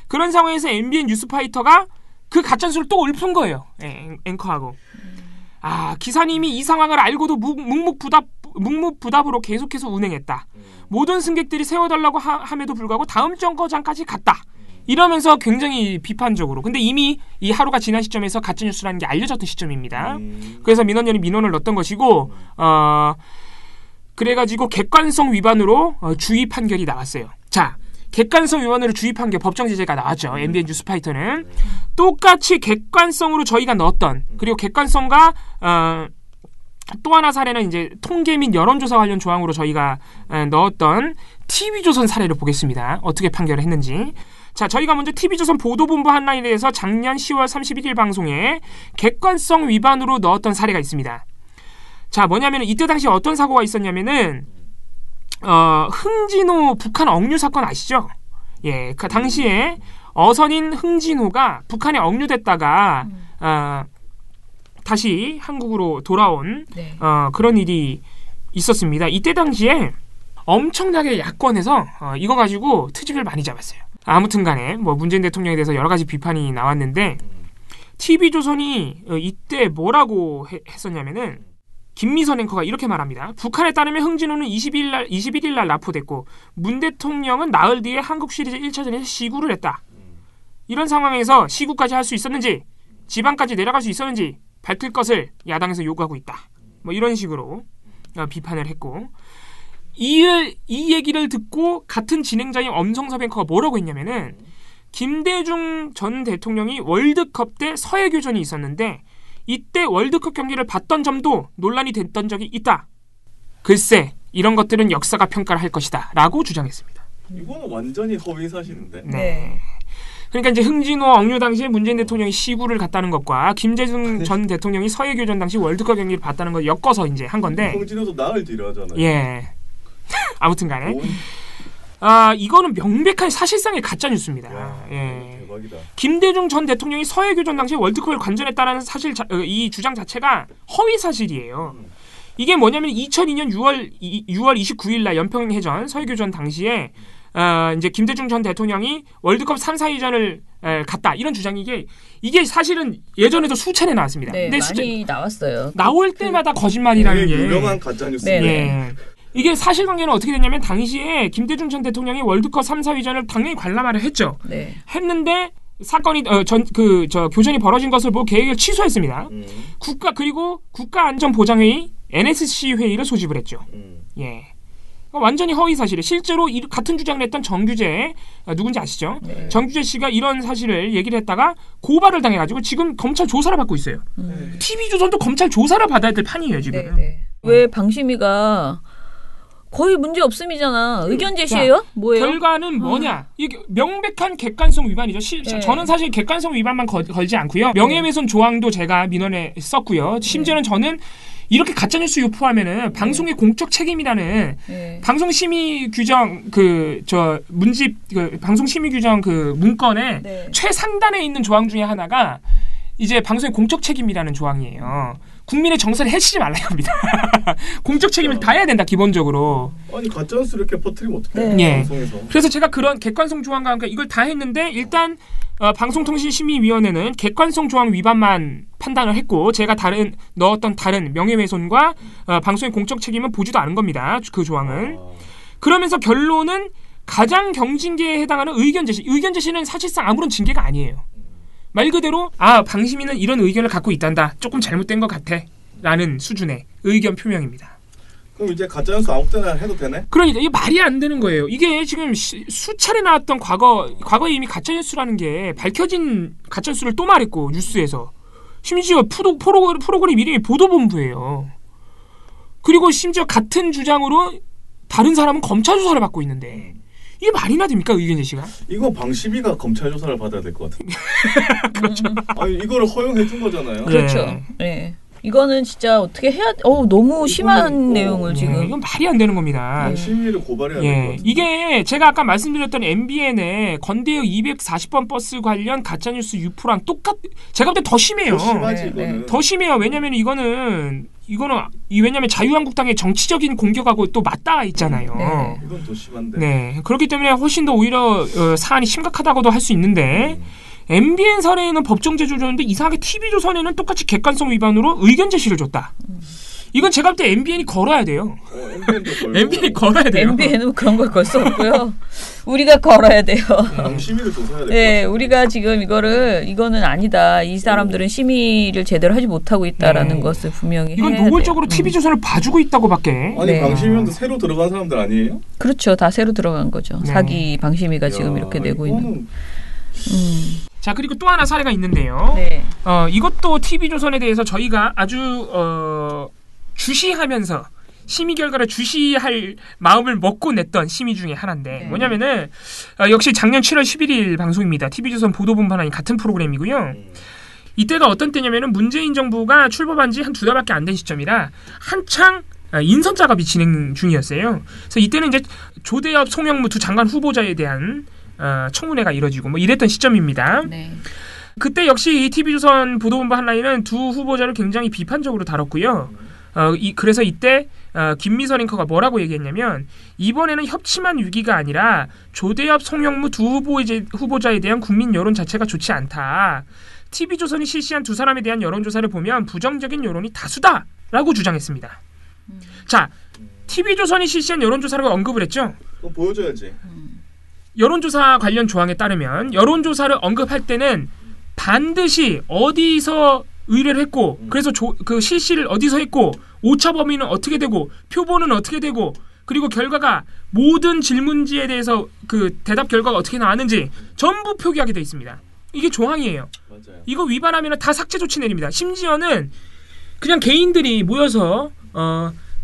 그런 상황에서 MBN 뉴스파이터가 그 가짜 뉴스를 또 읊은 거예요. 앵커하고. 기사님이 이 상황을 알고도 묵묵부답으로 계속해서 운행했다. 모든 승객들이 세워달라고 함에도 불구하고 다음 정거장까지 갔다. 이러면서 굉장히 비판적으로. 근데 이미 이 하루가 지난 시점에서 가짜뉴스라는 게 알려졌던 시점입니다. 그래서 민원연이 민원을 넣었던 것이고 그래가지고 객관성 위반으로 주의 판결이 나왔어요. 자, 객관성 위반으로 주의 판결 법정 제재가 나왔죠. MBN 뉴스파이터는 똑같이 객관성으로 저희가 넣었던, 그리고 객관성과 또 하나 사례는 이제 통계 및 여론조사 관련 조항으로 저희가 넣었던 TV조선 사례를 보겠습니다. 어떻게 판결을 했는지. 자, 저희가 먼저 TV조선 보도본부 한라인에 대해서 작년 10월 31일 방송에 객관성 위반으로 넣었던 사례가 있습니다. 자, 뭐냐면 이때 당시 어떤 사고가 있었냐면은 흥진호 북한 억류 사건 아시죠? 예, 그 당시에 어선인 흥진호가 북한에 억류됐다가 다시 한국으로 돌아온 그런 일이 있었습니다. 이때 당시에 엄청나게 야권에서 이거 가지고 트집을 많이 잡았어요. 아무튼 간에 뭐 문재인 대통령에 대해서 여러 가지 비판이 나왔는데 TV조선이 이때 뭐라고 했었냐면은 김미선 앵커가 이렇게 말합니다. 북한에 따르면 흥진호는 21일 날 납포됐고 문 대통령은 나흘 뒤에 한국 시리즈 1차전에서 시구를 했다. 이런 상황에서 시구까지 할 수 있었는지 지방까지 내려갈 수 있었는지 밝힐 것을 야당에서 요구하고 있다. 뭐 이런 식으로 비판을 했고 이 얘기를 듣고 같은 진행자인 엄성섭 앵커가 뭐라고 했냐면은 김대중 전 대통령이 월드컵 때 서해교전이 있었는데 이때 월드컵 경기를 봤던 점도 논란이 됐던 적이 있다. 글쎄 이런 것들은 역사가 평가를 할 것이다 라고 주장했습니다. 이거는 완전히 허위 사실인데. 네. 그러니까 이제 흥진호 억류 당시에 문재인 대통령이 시구를 갔다는 것과 김대중 전 대통령이 서해교전 당시 월드컵 경기를 봤다는 걸 엮어서 이제 한 건데. 흥진호도 나흘 뒤로 하잖아요. 예. 아무튼간에. 이거는 명백한 사실상의 가짜 뉴스입니다. 예. 대박이다. 김대중 전 대통령이 서해교전 당시 월드컵을 관전했다는 이 주장 자체가 허위 사실이에요. 이게 뭐냐면 2002년 6월 29일 날 연평해전 서해교전 당시에 이제 김대중 전 대통령이 월드컵 3, 4위전을 갔다 이런 주장이 이게 사실은 예전에도 수차례 나왔습니다. 네, 근데 많이 나왔어요. 나올 때마다 거짓말이라는 게 유명한 가짜 뉴스입니다. 네. 이게 사실관계는 어떻게 됐냐면 당시에 김대중 전 대통령이 월드컵 3, 4위전을 당연히 관람하려 했죠. 네. 했는데 사건이 교전이 벌어진 것을 보고 계획을 취소했습니다. 국가안전보장회의 NSC 회의를 소집을 했죠. 예. 완전히 허위 사실이에요. 실제로 같은 주장을 했던 정규재 누군지 아시죠? 네. 정규재 씨가 이런 사실을 얘기를 했다가 고발을 당해가지고 지금 검찰 조사를 받고 있어요. TV조선도 검찰 조사를 받아야 될 판이에요 지금. 네, 네. 왜 방심위가 거의 문제 없음이잖아. 의견 제시예요? 뭐예요? 결과는 뭐냐? 이게 명백한 객관성 위반이죠. 네. 저는 사실 객관성 위반만 걸지 않고요. 명예훼손 조항도 제가 민원에 썼고요. 심지어는 저는 이렇게 가짜뉴스 유포하면은 방송의 공적 책임이라는 방송심의 규정 방송심의 규정 문건에 최상단에 있는 조항 중에 하나가 이제 방송의 공적 책임이라는 조항이에요. 국민의 정서를 해치지 말라는 겁니다. 공적 책임을 다해야 된다 기본적으로. 아니 가짜뉴스를 이렇게 퍼뜨리면 어떡해? 예. 방송에서. 그래서 제가 그런 객관성 조항과 함께 이걸 다 했는데 일단 방송통신심의위원회는 객관성 조항 위반만 판단을 했고 제가 넣었던 다른 명예훼손과 방송의 공적 책임은 보지도 않은 겁니다. 그 조항을. 그러면서 결론은 가장 경징계에 해당하는 의견 제시는 사실상 아무런 징계가 아니에요. 말 그대로 방심위는 이런 의견을 갖고 있단다. 조금 잘못된 것 같아. 라는 수준의 의견 표명입니다. 그럼 이제 가짜뉴스 아무 때나 해도 되네? 그러니까 이게 말이 안 되는 거예요. 이게 지금 수차례 나왔던 과거에 이미 가짜뉴스라는 게 밝혀진 가짜뉴스를 또 말했고 뉴스에서. 심지어 프로그램 이름이 보도본부예요. 그리고 심지어 같은 주장으로 다른 사람은 검찰 조사를 받고 있는데 이게 말이나 됩니까? 의견 제시가? 이거 방심위가 검찰 조사를 받아야 될 것 같은데. 그렇죠. 아니 이거를 허용해 준 거잖아요. 그렇죠. 네. 이거는 진짜 어떻게 해야 너무 심한 내용을 지금. 이건 말이 안 되는 겁니다. 방심위를 고발해야 될 것 같은데. 이게 제가 아까 말씀드렸던 MBN의 건대의 240번 버스 관련 가짜뉴스 유포랑 제가 볼 때 더 심해요. 더 심하지 이거는. 더 심해요. 왜냐면 이거는 왜냐면 자유한국당의 정치적인 공격하고 또 맞닿아 있잖아요. 네. 이건 더 심한데. 네. 그렇기 때문에 훨씬 더 오히려 사안이 심각하다고도 할 수 있는데 MBN 사례에는 법정 제재를 줬는데 이상하게 TV조선에는 똑같이 객관성 위반으로 의견 제시를 줬다. 이건 제가 볼 때 MBN이 걸어야 돼요. MBN이 걸어야 돼요. MBN은 그런 걸 걸 수 없고요. 우리가 걸어야 돼요. 심의를 조사해야 돼요. 네, 우리가 지금 이거는 아니다. 이 사람들은 심의를 제대로 하지 못하고 있다라는 것을 분명히 이건 해야 노골적으로 돼요. TV조선을 봐주고 있다고밖에. 아니 방심위원도 새로 들어간 사람들 아니에요? 그렇죠. 다 새로 들어간 거죠. 사기 방심위가 지금 이렇게 내고 있는. 자, 그리고 또 하나 사례가 있는데요. 네. 이것도 TV조선에 대해서 저희가 아주 주시하면서 심의 결과를 주시할 마음을 먹고 냈던 심의 중에 하나인데 뭐냐면은 역시 작년 7월 11일 방송입니다. TV조선 보도본부 하나인 같은 프로그램이고요. 이때가 어떤 때냐면은 문재인 정부가 출범한 지 한 2달밖에 안 된 시점이라 한창 인선 작업이 진행 중이었어요. 그래서 이때는 이제 조대엽, 송영무 두 장관 후보자에 대한 청문회가 이뤄지고 뭐 이랬던 시점입니다. 네. 그때 역시 TV조선 보도본부 한라인은 두 후보자를 굉장히 비판적으로 다뤘고요. 그래서 이때 김미선 앵커가 뭐라고 얘기했냐면 이번에는 협치만 위기가 아니라 조대엽, 송영무 두 후보자에 대한 국민 여론 자체가 좋지 않다. TV조선이 실시한 두 사람에 대한 여론조사를 보면 부정적인 여론이 다수다라고 주장했습니다. 자, TV조선이 실시한 여론조사라고 언급을 했죠. 그거 보여줘야지. 여론조사 관련 조항에 따르면 여론조사를 언급할 때는 반드시 어디서 의뢰를 했고 그래서 그 실시를 어디서 했고 오차 범위는 어떻게 되고 표본은 어떻게 되고 그리고 결과가 모든 질문지에 대해서 그 대답 결과가 어떻게 나왔는지 전부 표기하게 되어 있습니다. 이게 조항이에요. 맞아요. 이거 위반하면 다 삭제 조치 내립니다. 심지어는 그냥 개인들이 모여서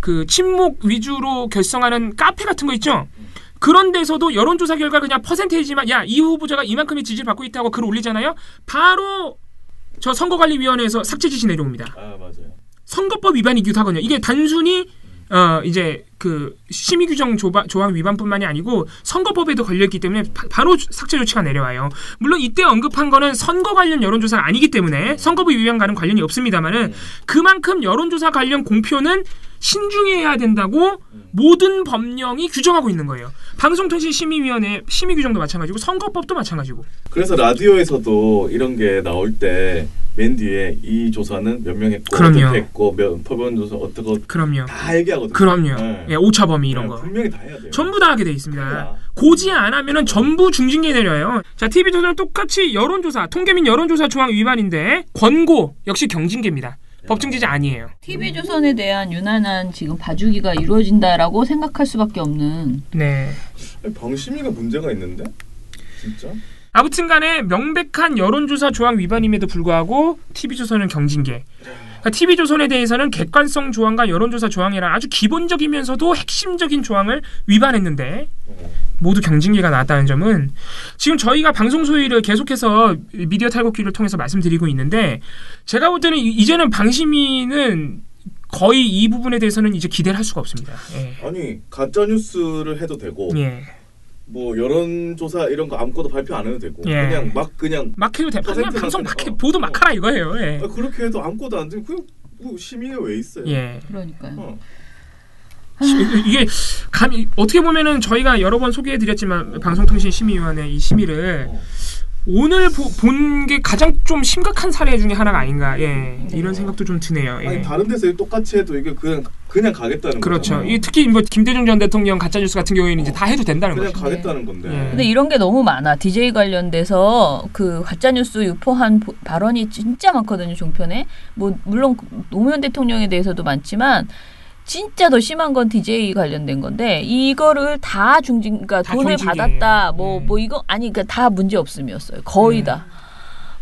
그 친목 위주로 결성하는 카페 같은 거 있죠. 그런 데서도 여론조사 결과 그냥 퍼센테이지만 야, 이 후보자가 이만큼의 지지를 받고 있다고 글 올리잖아요. 바로 저 선거관리위원회에서 삭제 지시 내려옵니다. 맞아요. 선거법 위반이기도 하거든요. 이게 단순히 이제 그 심의규정 조항 위반뿐만이 아니고 선거법에도 걸려있기 때문에 바로 삭제 조치가 내려와요. 물론 이때 언급한 거는 선거 관련 여론조사가 아니기 때문에 선거법 위반과는 관련이 없습니다만은 그만큼 여론조사 관련 공표는 신중해야 된다고 모든 법령이 규정하고 있는 거예요. 방송통신심의위원회 심의규정도 마찬가지고 선거법도 마찬가지고. 그래서 라디오에서도 이런 게 나올 때 맨 뒤에 이 조사는 몇 명 했고 그럼요. 어떻게 했고 법원 조사 어떻게 그럼요. 다 얘기하거든요. 그럼요. 네. 예, 오차 범위 이런 거 분명히 다 해야 돼요. 전부 다 하게 돼 있습니다. 그래야. 고지 안 하면은 전부 중징계 내려요. 자, TV조선은 똑같이 여론조사, 통계 및 여론조사 조항 위반인데 권고 역시 경징계입니다. 법정지지 아니에요. TV조선에 대한 유난한 지금 봐주기가 이루어진다라고 생각할 수밖에 없는. 네. 방심위가 문제가 있는데? 진짜? 아무튼 간에 명백한 여론조사 조항 위반임에도 불구하고 TV조선은 경징계. 그러니까 TV조선에 대해서는 객관성 조항과 여론조사 조항이란 아주 기본적이면서도 핵심적인 조항을 위반했는데 모두 경징계가 나왔다는 점은 지금 저희가 방송 소위를 계속해서 미디어 탈곡기를 통해서 말씀드리고 있는데 제가 볼 때는 이제는 방심위는 거의 이 부분에 대해서는 이제 기대를 할 수가 없습니다. 예. 아니 가짜 뉴스를 해도 되고 예. 뭐 여론조사 이런 거 아무것도 발표 안 해도 되고 예. 그냥 막 해도 돼. 그냥 방송 막 해, 보도 막 하라 이거예요. 예. 그렇게 해도 아무것도 안 되고 그냥 뭐 심의가 왜 있어요? 예. 그러니까요. 이게 감히 어떻게 보면은 저희가 여러 번 소개해드렸지만 방송통신심의위원회 이 심의를 오늘 본 게 가장 좀 심각한 사례 중에 하나가 아닌가 이런 생각도 좀 드네요. 예. 아니 다른 데서 똑같이 해도 이게 그냥 가겠다는 그렇죠. 거잖아요. 이 특히 뭐 김대중 전 대통령 가짜 뉴스 같은 경우에는 이제 다 해도 된다는 그냥 거죠. 가겠다는 건데. 예. 근데 이런 게 너무 많아. DJ 관련돼서 그 가짜뉴스 유포한 발언이 진짜 많거든요. 종편에. 뭐 물론 노무현 대통령에 대해서도 많지만 진짜 더 심한 건 DJ 관련된 건데 이거를 다 그러니까 다 돈을 경징계. 받았다. 뭐 이거 아니 그러니까 다 문제 없음이었어요. 거의 다.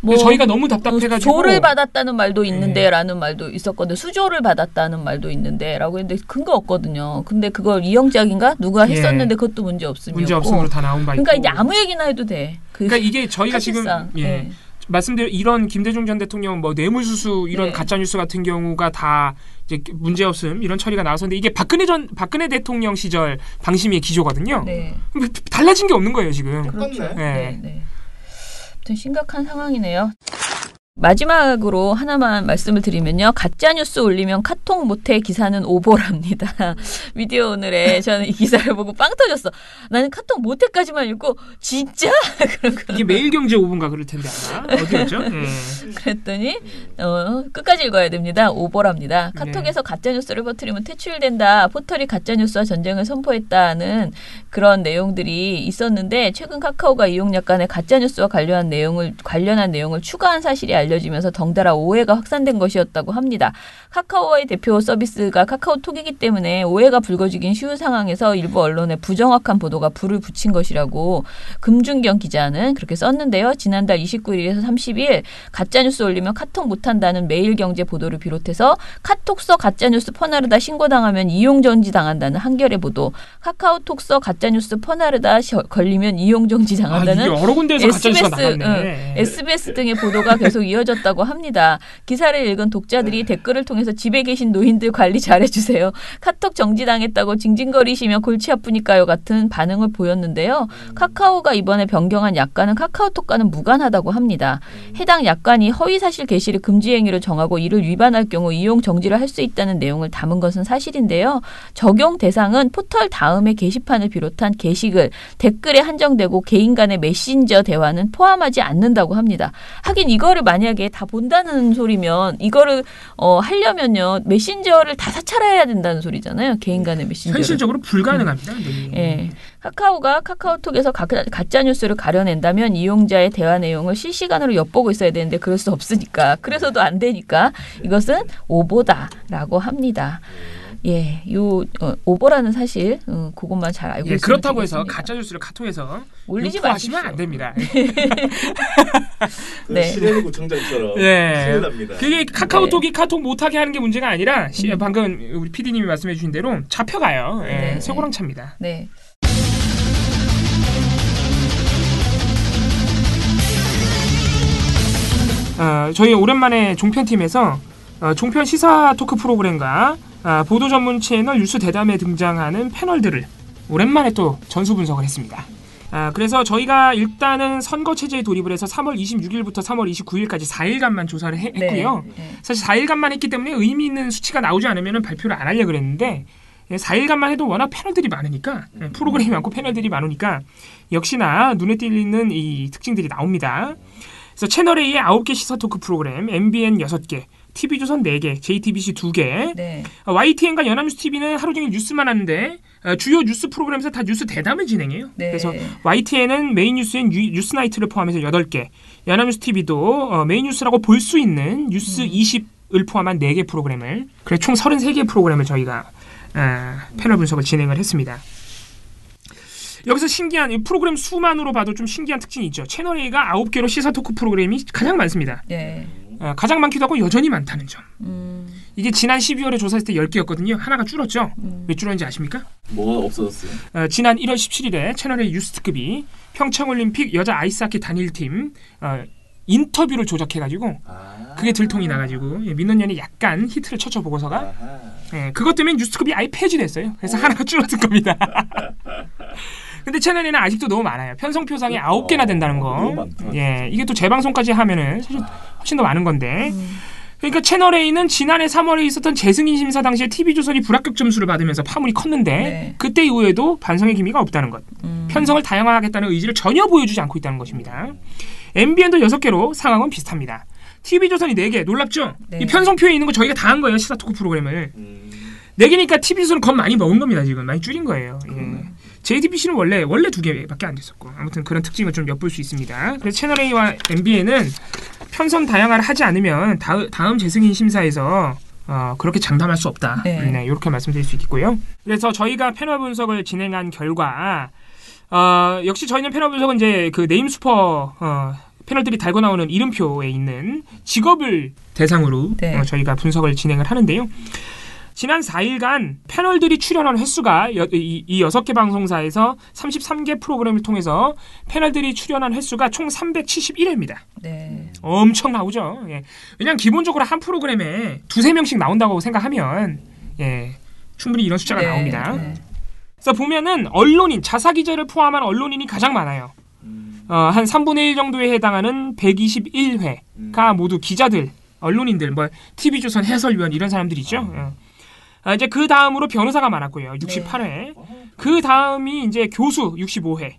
뭐 저희가 너무 답답해가지고 조를 받았다는 말도 있는데라는 말도 있었거든요. 수조를 받았다는 말도 있는데라고 했는데 근거 없거든요. 근데 그걸 이영작인가 누가 했었는데 그것도 문제 없음이었고. 문제 없음으로 다 나온 바 있고. 그러니까 이제 아무 얘기나 해도 돼. 그러니까 이게 저희가 사실상, 지금 말씀드린 이런 김대중 전 대통령 뭐 뇌물수수 이런 가짜 뉴스 같은 경우가 다 이제 문제 없음 이런 처리가 나왔었는데 이게 박근혜 대통령 시절 방심위의 기조거든요. 네. 달라진 게 없는 거예요 지금. 똑같네. 네. 아무튼 심각한 상황이네요. 마지막으로 하나만 말씀을 드리면요. 가짜뉴스 올리면 카톡 못해 기사는 오보랍니다. 미디어 오늘에 저는 이 기사를 보고 빵 터졌어. 나는 카톡 못해까지만 읽고 진짜? 이게 매일경제 5분가 그럴 텐데 아마. 어디였죠? 그랬더니 끝까지 읽어야 됩니다. 오보랍니다. 카톡에서 가짜뉴스를 퍼뜨리면 퇴출된다. 포털이 가짜뉴스와 전쟁을 선포했다는 그런 내용들이 있었는데 최근 카카오가 이용약 간의 가짜뉴스와 관련한 내용을 추가한 사실이 알려지면서 덩달아 오해가 확산된 것이었다고 합니다. 카카오의 대표 서비스가 카카오톡이기 때문에 오해가 불거지긴 쉬운 상황에서 일부 언론의 부정확한 보도가 불을 붙인 것이라고 금준경 기자는 그렇게 썼는데요. 지난달 29일에서 30일 가짜뉴스 올리면 카톡 못한다는 매일경제 보도를 비롯해서 카톡서 가짜뉴스 퍼나르다 신고당하면 이용정지 당한다는 한겨레 보도, 카카오톡서 가짜뉴스 퍼나르다 걸리면 이용정지 당한다는 여러 군데에서 가짜뉴스가 나갔네. SBS 등의 보도가 계속 이어졌다고 합니다. 기사를 읽은 독자들이 댓글을 통해서 집에 계신 노인들 관리 잘해주세요. 카톡 정지당했다고 징징거리시며 골치 아프니까요 같은 반응을 보였는데요. 카카오가 이번에 변경한 약관은 카카오톡과는 무관하다고 합니다. 해당 약관이 허위사실 게시를 금지 행위로 정하고 이를 위반할 경우 이용 정지를 할 수 있다는 내용을 담은 것은 사실인데요. 적용 대상은 포털 다음의 게시판을 비롯한 게시글, 댓글에 한정되고 개인 간의 메신저 대화는 포함하지 않는다고 합니다. 하긴 이거를 만약에 다 본다는 소리면 이거를 하려면요 메신저를 다 사찰해야 된다는 소리잖아요. 개인 간의 메신저. 현실적으로 불가능합니다. 네. 카카오가 카카오톡에서 가짜 뉴스를 가려낸다면 이용자의 대화 내용을 실시간으로 엿보고 있어야 되는데 그럴 수 없으니까 그래서도 안 되니까 이것은 오보다라고 합니다. 예, 오보라는 사실 그것만 잘 알고 있으면 그렇다고 되겠습니다. 해서 가짜 뉴스를 카톡에서 올리지 유포하시면 마십시오. 안 됩니다. 네. 시대의 구청장처럼 큰일 납니다. 그게 카카오톡이 카톡 못하게 하는 게 문제가 아니라 방금 우리 PD님이 말씀해 주신 대로 잡혀가요. 쇠고랑 찹니다. 네. 저희 오랜만에 종편팀에서 종편 시사 토크 프로그램과 보도 전문 채널 뉴스 대담에 등장하는 패널들을 오랜만에 또 전수 분석을 했습니다. 그래서 저희가 일단은 선거 체제에 돌입을 해서 3월 26일부터 3월 29일까지 4일간만 조사를 했고요. 네. 사실 4일간만 했기 때문에 의미 있는 수치가 나오지 않으면 발표를 안 하려고 그랬는데 4일간만 해도 워낙 패널들이 많으니까 프로그램이 많고 패널들이 많으니까 역시나 눈에 띄는 이 특징들이 나옵니다. 그래서 채널A의 9개 시사 토크 프로그램, MBN 6개, TV조선 4개, JTBC 2개, 네. YTN과 연합뉴스TV는 하루 종일 뉴스만 하는데 주요 뉴스 프로그램에서 다 뉴스 대담을 진행해요. 네. 그래서 YTN은 메인 뉴스인 뉴스나이트를 포함해서 8개, 연합뉴스TV도 메인 뉴스라고 볼 수 있는 뉴스 20을 포함한 4개 프로그램을, 그래 총 33개 프로그램을 저희가 패널 분석을 진행을 했습니다. 여기서 신기한 이 프로그램 수만으로 봐도 좀 신기한 특징이 있죠. 채널A가 9개로 시사 토크 프로그램이 가장 많습니다. 네. 가장 많기도 하고 여전히 많다는 점. 이게 지난 12월에 조사했을 때 10개였거든요. 하나가 줄었죠. 왜 줄었는지 아십니까? 뭐가 없어졌어요? 지난 1월 17일에 채널A 뉴스특급이 평창올림픽 여자 아이스하키 단일팀 인터뷰를 조작해가지고 그게 들통이 나가지고 민원연이 약간 히트를 쳐쳐보고서가 그것 때문에 뉴스특급이 아예 폐지됐어요. 그래서 하나가 줄어든 겁니다. 근데 채널에는 아직도 너무 많아요. 편성표상이 9개나 된다는 거. 예, 이게 또 재방송까지 하면은 사실 훨씬 더 많은 건데. 그러니까 채널A는 지난해 3월에 있었던 재승인 심사 당시에 TV조선이 불합격 점수를 받으면서 파문이 컸는데 네. 그때 이후에도 반성의 기미가 없다는 것. 편성을 다양화하겠다는 의지를 전혀 보여주지 않고 있다는 것입니다. MBN도 6개로 상황은 비슷합니다. TV조선이 4개. 놀랍죠? 네. 이 편성표에 있는 거 저희가 다 한 거예요. 시사토크 프로그램을. 4개니까 TV조선은 겁 많이 먹은 겁니다. 지금 많이 줄인 거예요. 예. JTBC는 원래 2개밖에 안 됐었고 아무튼 그런 특징을 좀 엿볼 수 있습니다. 그래서 채널A와 MBN은 편성 다양화를 하지 않으면 다음 재승인 심사에서 그렇게 장담할 수 없다. 네, 이렇게 말씀드릴 수 있겠고요. 그래서 저희가 패널 분석을 진행한 결과 역시 저희는 패널 분석은 이제 그 네임스퍼 패널들이 달고 나오는 이름표에 있는 직업을 대상으로 네. 저희가 분석을 진행을 하는데요. 지난 4일간 패널들이 출연한 횟수가 이 6개 방송사에서 33개 프로그램을 통해서 패널들이 출연한 횟수가 총 371회입니다. 네. 엄청 나오죠. 예. 왜냐하면 기본적으로 한 프로그램에 2-3명씩 나온다고 생각하면 충분히 이런 숫자가 나옵니다. 네. 그래서 보면은 언론인, 자사기자를 포함한 언론인이 가장 많아요. 한 3분의 1 정도에 해당하는 121회가 모두 기자들, 언론인들, TV조선 해설위원 이런 사람들이죠. 이제 그 다음으로 변호사가 많았고요. 68회. 네. 그 다음이 이제 교수 65회.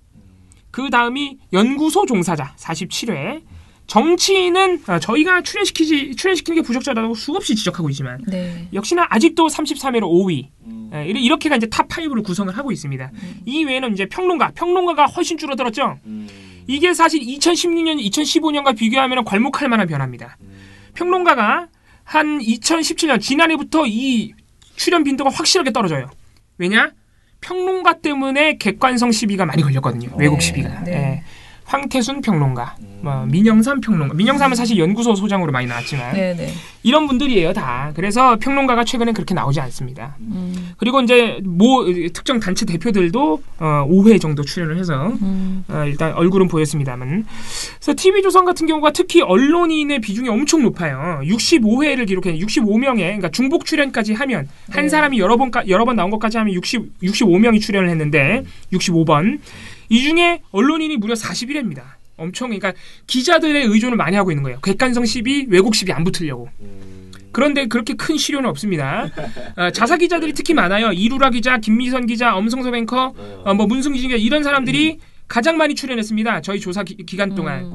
그 다음이 연구소 종사자 47회. 정치인은 저희가 출연시키는 게 부적절하다고 수없이 지적하고 있지만 네. 역시나 아직도 33회로 5위. 이렇게가 이제 탑 5를 구성을 하고 있습니다. 이 외에는 이제 평론가가 훨씬 줄어들었죠. 이게 사실 2016년, 2015년과 비교하면 괄목할 만한 변화입니다. 평론가가 한 2017년 지난해부터 이 출연 빈도가 확실하게 떨어져요. 왜냐? 평론가 때문에 객관성 시비가 많이 걸렸거든요. 왜곡 시비가. 네. 황태순 평론가, 민영삼 평론가. 민영삼은 사실 연구소 소장으로 많이 나왔지만 이런 분들이에요 다. 그래서 평론가가 최근에 그렇게 나오지 않습니다. 그리고 이제 특정 단체 대표들도 5회 정도 출연을 해서 일단 얼굴은 보였습니다만. 그래서 TV조선 같은 경우가 특히 언론인의 비중이 엄청 높아요. 65회를 기록해 65명에 그러니까 중복 출연까지 하면 한 사람이 여러 번 나온 것까지 하면 65명이 출연을 했는데 65번. 이 중에 언론인이 무려 41회입니다. 엄청 그러니까 기자들의 의존을 많이 하고 있는 거예요. 객관성 시비, 왜곡 시비 안 붙으려고. 그런데 그렇게 큰 실효는 없습니다. 자사 기자들이 특히 많아요. 이루라 기자, 김미선 기자, 엄성섭 앵커, 문승기 기자 이런 사람들이 가장 많이 출연했습니다. 저희 조사 기간 동안.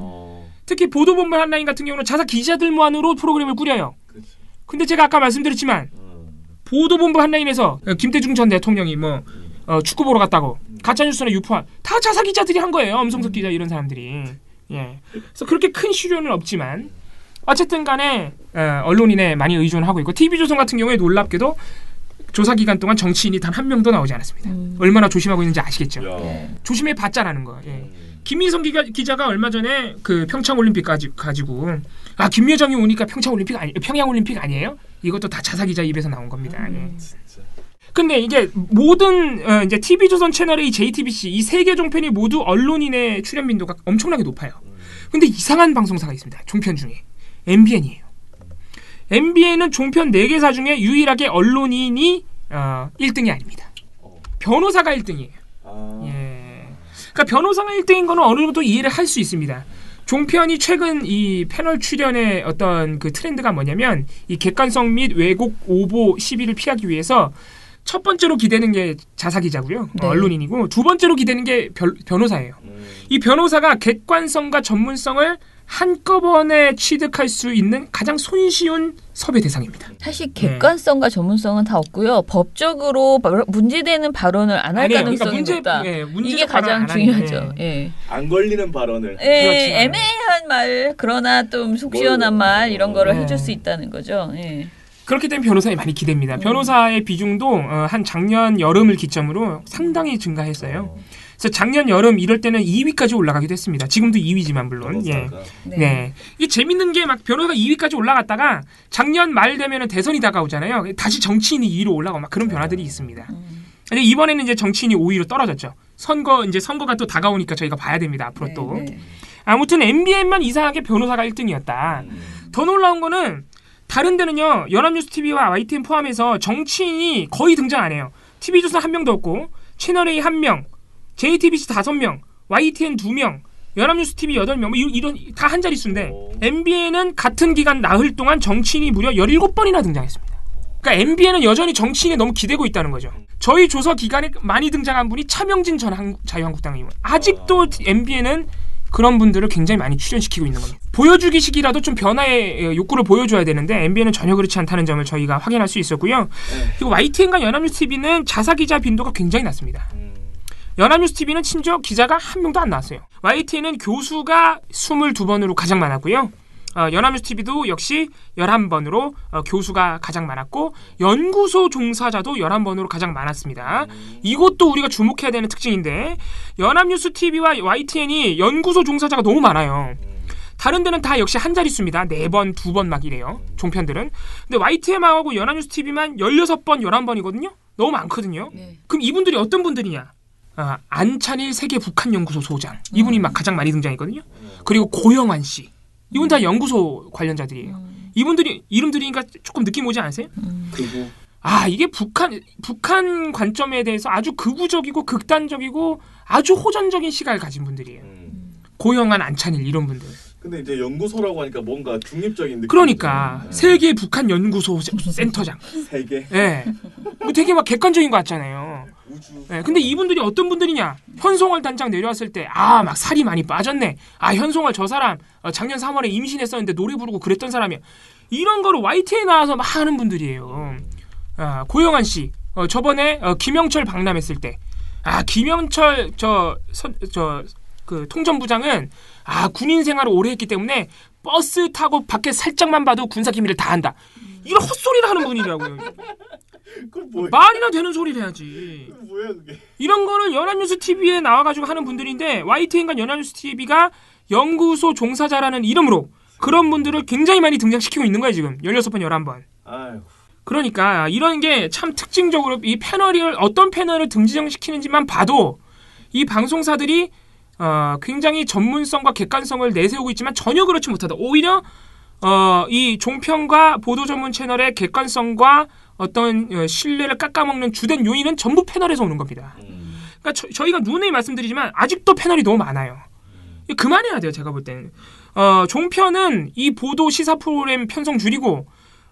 특히 보도본부 한라인 같은 경우는 자사 기자들만으로 프로그램을 꾸려요. 근데 제가 아까 말씀드렸지만 보도본부 한라인에서 김대중 전 대통령이 축구 보러 갔다고 가짜뉴스나 유포한 다 자사 기자들이 한 거예요. 엄성석 기자 이런 사람들이. 그래서 그렇게 큰 실효는 없지만 어쨌든 간에 언론인에 많이 의존하고 있고 TV조선 같은 경우에 놀랍게도 조사 기간 동안 정치인이 단 한 명도 나오지 않았습니다. 얼마나 조심하고 있는지 아시겠죠. 조심해 봤자라는 거. 김미성 기자가 얼마 전에 그 평창올림픽 가지고 김여정이 오니까 평양올림픽 아니에요? 이것도 다 자사 기자 입에서 나온 겁니다. 근데 이게 모든 이제 TV조선 채널A, JTBC 이 3개 종편이 모두 언론인의 출연 빈도가 엄청나게 높아요. 근데 이상한 방송사가 있습니다. 종편 중에. MBN이에요. MBN은 종편 4개사 중에 유일하게 언론인이 1등이 아닙니다. 변호사가 1등이에요. 예. 그러니까 변호사가 1등인 거는 어느 정도 이해를 할 수 있습니다. 종편이 최근 이 패널 출연의 어떤 그 트렌드가 뭐냐면 이 객관성 및 왜곡 오보 시비를 피하기 위해서 첫 번째로 기대는 게 자사기자고요. 네. 언론인이고 두 번째로 기대는 게 변호사예요. 이 변호사가 객관성과 전문성을 한꺼번에 취득할 수 있는 가장 손쉬운 섭외 대상입니다. 사실 객관성과 전문성은 다 없고요. 법적으로 문제되는 발언을 안 할 가능성이 높다. 이게 가장 중요하죠. 안 걸리는 발언을. 애매한 말, 그러나 좀 속 시원한 말 이런 거를 해줄 수 있다는 거죠. 그렇기 때문에 변호사에 많이 기대입니다. 변호사의 비중도 한 작년 여름을 기점으로 상당히 증가했어요. 그래서 작년 여름 이럴 때는 2위까지 올라가기도 했습니다. 지금도 2위지만 물론. 네. 이게 재밌는 게 막 변호사가 2위까지 올라갔다가 작년 말 되면은 대선이 다가오잖아요. 다시 정치인이 2위로 올라가고 막 그런 변화들이 있습니다. 근데 이번에는 이제 정치인이 5위로 떨어졌죠. 선거가 또 다가오니까 저희가 봐야 됩니다. 앞으로 또. 아무튼 MBN만 이상하게 변호사가 1등이었다. 더 놀라운 거는 다른 데는요. 연합뉴스TV와 YTN 포함해서 정치인이 거의 등장 안 해요. TV조선 1명도 없고 채널A 1명, JTBC 5명, YTN 2명, 연합뉴스TV 8명 뭐 이런 다 한 자릿수인데 MBN은 같은 기간 나흘 동안 정치인이 무려 17번이나 등장했습니다. 그러니까 MBN은 여전히 정치인에 너무 기대고 있다는 거죠. 저희 조서 기간에 많이 등장한 분이 차명진 전 자유한국당 의원. 아직도 MBN은 그런 분들을 굉장히 많이 출연시키고 있는 겁니다. 보여주기식이라도 좀 변화의 욕구를 보여줘야 되는데 MBN은 전혀 그렇지 않다는 점을 저희가 확인할 수 있었고요. 그리고 YTN과 연합뉴스TV는 자사기자 빈도가 굉장히 낮습니다. 연합뉴스TV는 심지어 기자가 한 명도 안 나왔어요. YTN은 교수가 22번으로 가장 많았고요. 연합뉴스TV도 역시 11번으로 교수가 가장 많았고 연구소 종사자도 11번으로 가장 많았습니다. 이것도 우리가 주목해야 되는 특징인데 연합뉴스TV와 YTN이 연구소 종사자가 너무 많아요. 다른 데는 다 역시 한 자릿수입니다. 4번, 2번 막 이래요. 종편들은. 근데 YTN하고 연합뉴스TV만 16번, 11번이거든요. 너무 많거든요. 그럼 이분들이 어떤 분들이냐? 안찬일 세계 북한연구소 소장. 이분이 막 가장 많이 등장했거든요. 그리고 고영환 씨. 이분 다 연구소 관련자들이에요. 이분들이 이름들이니까 조금 느낌 오지 않으세요? 이게 북한 관점에 대해서 아주 극우적이고 극단적이고 아주 호전적인 시각을 가진 분들이에요. 고영환, 안찬일 이런 분들. 근데 이제 연구소라고 하니까 뭔가 중립적인 느낌. 그러니까 세계 북한 연구소 센터장. 세계. 네. 뭐 되게 막 객관적인 거 같잖아요. 우주. 네. 근데 이분들이 어떤 분들이냐? 현송월 단장 내려왔을 때 막 살이 많이 빠졌네. 현송월 저 사람 작년 3월에 임신했었는데 노래 부르고 그랬던 사람이야. 이런 거를 YTN에 나와서 막 하는 분들이에요. 고영환 씨 저번에 김영철 방남했을 때 김영철 그 통전부장은 군인 생활을 오래 했기 때문에 버스 타고 밖에 살짝만 봐도 군사 기밀을 다 한다. 이런 헛소리를 하는 분이라고요. 말이나 되는 소리를 해야지. 뭐야 그게? 이런 거를 연합뉴스TV에 나와가지고 하는 분들인데 YTN과 연합뉴스TV가 연구소 종사자라는 이름으로 그런 분들을 굉장히 많이 등장시키고 있는 거예요. 지금 16번, 11번. 그러니까 이런 게 참 특징적으로 이 패널을 어떤 패널을 등장시키는지만 봐도 이 방송사들이 굉장히 전문성과 객관성을 내세우고 있지만 전혀 그렇지 못하다. 오히려 이 종편과 보도 전문 채널의 객관성과 어떤 신뢰를 깎아먹는 주된 요인은 전부 패널에서 오는 겁니다. 그러니까 저희가 누누이 말씀드리지만 아직도 패널이 너무 많아요. 그만해야 돼요. 제가 볼 때는. 종편은 이 보도 시사 프로그램 편성 줄이고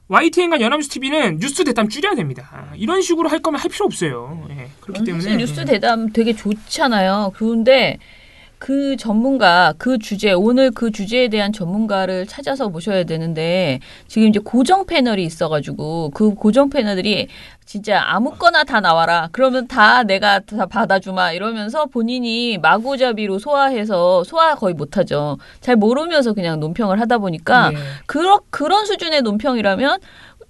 YTN과 연합뉴스TV는 뉴스 대담 줄여야 됩니다. 이런 식으로 할 거면 할 필요 없어요. 그렇기 때문에 사실 뉴스 대담 되게 좋잖아요. 그런데 그 전문가, 그 주제, 오늘 그 주제에 대한 전문가를 찾아서 모셔야 되는데 지금 이제 고정 패널이 있어가지고 그 고정 패널들이 진짜 아무거나 다 나와라. 그러면 다 내가 다 받아주마 이러면서 본인이 마구잡이로 소화해서 소화 거의 못하죠. 잘 모르면서 그냥 논평을 하다 보니까 그런 수준의 논평이라면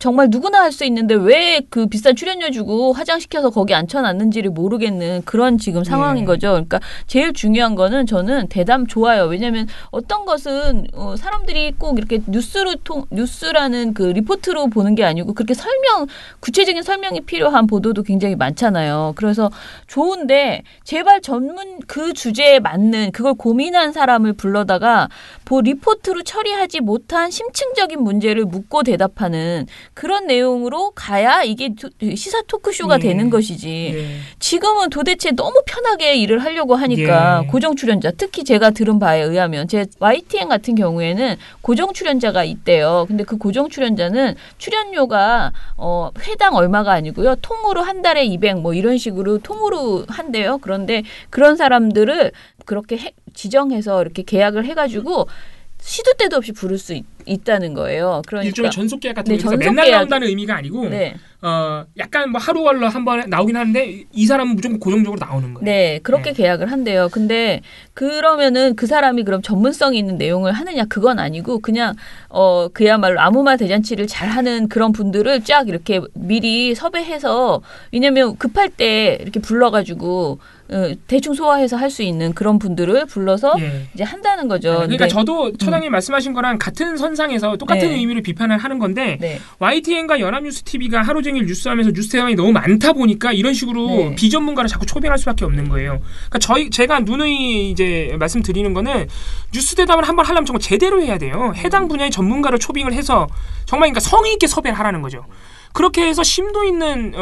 정말 누구나 할 수 있는데 왜 그 비싼 출연료 주고 화장시켜서 거기 앉혀놨는지를 모르겠는 그런 지금 상황인 거죠. 그러니까 제일 중요한 거는 저는 대담 좋아요. 왜냐하면 어떤 것은 사람들이 꼭 이렇게 뉴스라는 그 리포트로 보는 게 아니고 그렇게 구체적인 설명이 필요한 보도도 굉장히 많잖아요. 그래서 좋은데 제발 그 주제에 맞는 그걸 고민한 사람을 불러다가 리포트로 처리하지 못한 심층적인 문제를 묻고 대답하는 그런 내용으로 가야 이게 시사 토크쇼가 되는 것이지. 지금은 도대체 너무 편하게 일을 하려고 하니까 고정 출연자, 특히 제가 들은 바에 의하면 제 YTN 같은 경우에는 고정 출연자가 있대요. 근데 그 고정 출연자는 출연료가 회당 얼마가 아니고요. 통으로 한 달에 200 뭐 이런 식으로 통으로 한대요. 그런데 그런 사람들을 그렇게 지정해서 이렇게 계약을 해가지고 시도 때도 없이 부를 수 있다는 거예요. 그러니까 일종의 전속 계약 같은 거에서 맨날 계약. 나온다는 의미가 아니고 약간 뭐 하루 걸러 한 번에 나오긴 하는데 이 사람은 무조건 고정적으로 나오는 거예요. 네, 그렇게 계약을 한대요. 근데 그러면은 그 사람이 그럼 전문성이 있는 내용을 하느냐 그건 아니고 그냥 그야말로 아무 말 대잔치를 잘하는 그런 분들을 쫙 이렇게 미리 섭외해서 왜냐면 급할 때 이렇게 불러가지고 대충 소화해서 할 수 있는 그런 분들을 불러서 이제 한다는 거죠. 그러니까 저도 처장님 말씀하신 거랑 같은 선상에서 똑같은 의미로 비판을 하는 건데 YTN과 연합뉴스TV가 하루 종일 뉴스하면서 뉴스 대담이 너무 많다 보니까 이런 식으로 비전문가를 자꾸 초빙할 수밖에 없는 거예요. 그러니까 제가 누누이 이제 말씀드리는 거는 뉴스 대담을 한번 하려면 정말 제대로 해야 돼요. 해당 분야의 전문가를 초빙을 해서 정말 그러니까 성의 있게 섭외를 하라는 거죠. 그렇게 해서 심도 있는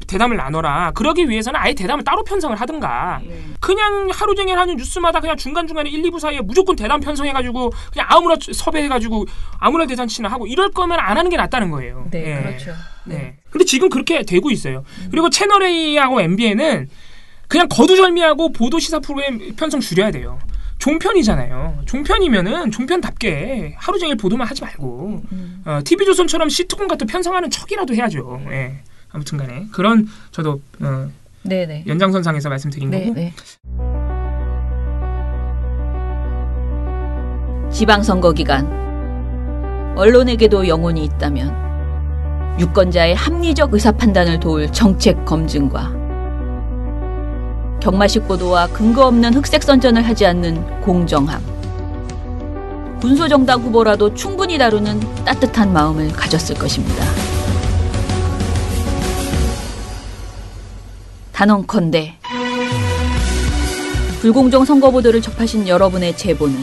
대담을 나눠라. 그러기 위해서는 아예 대담을 따로 편성을 하든가 그냥 하루 종일 하는 뉴스마다 그냥 중간중간에 1, 2부 사이에 무조건 대담 편성해가지고 그냥 아무나 섭외해가지고 아무나 대잔치나 하고 이럴 거면 안 하는 게 낫다는 거예요. 네, 그렇죠. 네. 근데 지금 그렇게 되고 있어요. 그리고 채널A하고 MBN은 그냥 거두절미하고 보도 시사 프로그램 편성 줄여야 돼요. 종편이잖아요. 종편이면은 종편답게 하루 종일 보도만 하지 말고 TV조선처럼 시트콤 같은 편성하는 척이라도 해야죠. 아무튼간에 그런 저도 연장선상에서 말씀드린 거고. 지방선거 기간 언론에게도 영혼이 있다면 유권자의 합리적 의사판단을 도울 정책 검증과 경마식 보도와 근거 없는 흑색 선전을 하지 않는 공정함. 군소정당 후보라도 충분히 다루는 따뜻한 마음을 가졌을 것입니다. 단언컨대 불공정 선거보도를 접하신 여러분의 제보는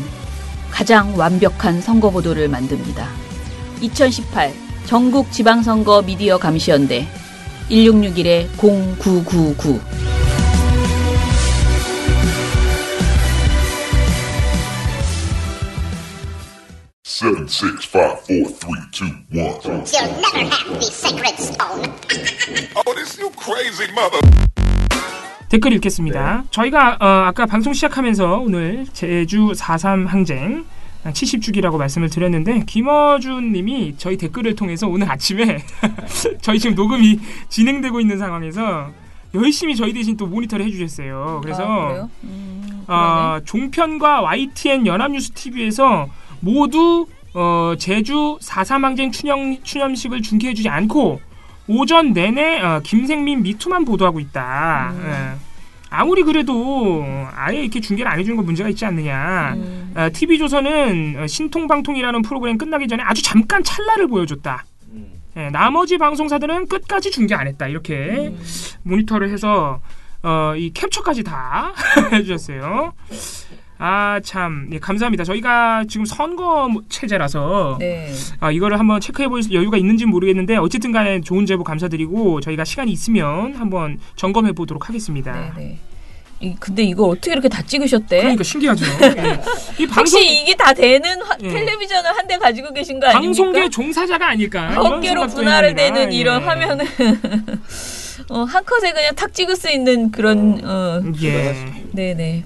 가장 완벽한 선거보도를 만듭니다. 2018 전국 지방선거 미디어 감시연대 1661-0999 7, 6, 5, 4, 3, 2, 1. You'll never have the sacred stone. Oh, this you crazy mother. 댓글 읽겠습니다. 저희가 아까 방송 시작하면서 오늘 제주 4.3 항쟁 70주기라고 말씀을 드렸는데 김어준 님이 저희 댓글을 통해서 오늘 아침에 저희 지금 녹음이 진행되고 있는 상황에서 열심히 저희 대신 또 모니터를 해주셨어요. 그래서 종편과 YTN 연합뉴스TV에서 모두 제주 4.3 항쟁 추념식을 중계해주지 않고 오전 내내 김생민 미투만 보도하고 있다. 아무리 그래도 아예 이렇게 중계를 안 해주는 건 문제가 있지 않느냐. TV조선은 신통방통이라는 프로그램 끝나기 전에 아주 잠깐 찰나를 보여줬다. 나머지 방송사들은 끝까지 중계 안 했다. 이렇게 모니터를 해서 이 캡처까지 다 해주셨어요. 참 감사합니다. 저희가 지금 선거 체제라서 이거를 한번 체크해볼 여유가 있는지는 모르겠는데 어쨌든 간에 좋은 제보 감사드리고 저희가 시간이 있으면 한번 점검해보도록 하겠습니다. 근데 이거 어떻게 이렇게 다 찍으셨대? 그러니까 신기하죠. 이 혹시 이게 다 되는 텔레비전을 한 대 가지고 계신 거 아닙니까? 방송계 종사자가 아닐까? 어깨로 분할을 내는 이런 화면은 한 컷에 그냥 탁 찍을 수 있는 그런 네네.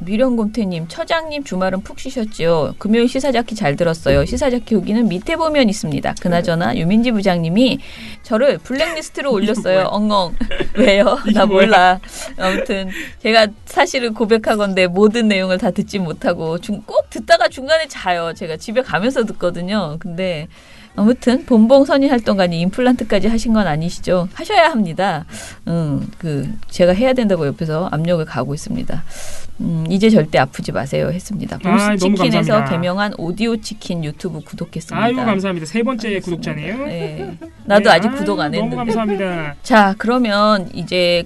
미련곰태님, 처장님 주말은 푹 쉬셨죠? 금요일 시사자키 잘 들었어요. 시사자키 후기는 밑에 보면 있습니다. 그나저나 유민지 부장님이 저를 블랙리스트로 올렸어요. 엉엉. 왜요? 나 몰라. 아무튼 제가 사실을 고백하건대 모든 내용을 다 듣지 못하고 꼭 듣다가 중간에 자요. 제가 집에 가면서 듣거든요. 근데 아무튼 본봉선이 활동가님 임플란트까지 하신 건 아니시죠? 하셔야 합니다. 제가 해야 된다고 옆에서 압력을 가하고 있습니다. 이제 절대 아프지 마세요 했습니다. 보스치킨에서 개명한 오디오 치킨 유튜브 구독했습니다. 아유 감사합니다. 세 번째 구독자네요. 네. 나도 아직 구독 안 했는데. 너무 감사합니다. 자 그러면 이제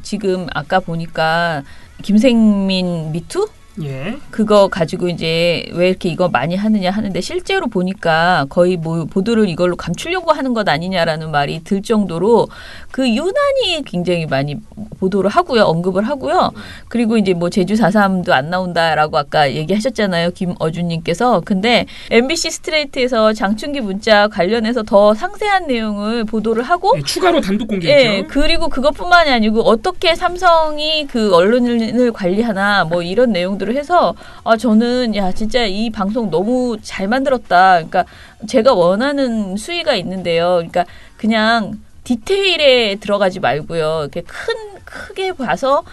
지금 아까 보니까 김생민 미투? 예. 그거 가지고 이제 왜 이렇게 이거 많이 하느냐 하는데 실제로 보니까 거의 뭐 보도를 이걸로 감추려고 하는 것 아니냐라는 말이 들 정도로 그 유난히 굉장히 많이 보도를 하고요. 언급을 하고요. 그리고 이제 뭐 제주 4.3도 안 나온다라고 아까 얘기하셨잖아요. 김어준님께서. 근데 MBC 스트레이트에서 장충기 문자 관련해서 더 상세한 내용을 보도를 하고 네, 추가로 단독 공개했죠. 예, 그리고 그것뿐만이 아니고 어떻게 삼성이 그 언론을 관리하나 뭐 이런 내용들 해서 저는 진짜 이 방송 너무 잘 만들었다. 그러니까 제가 원하는 수위가 있는데요. 그러니까 그냥 디테일에 들어가지 말고요. 이렇게 크게 봐서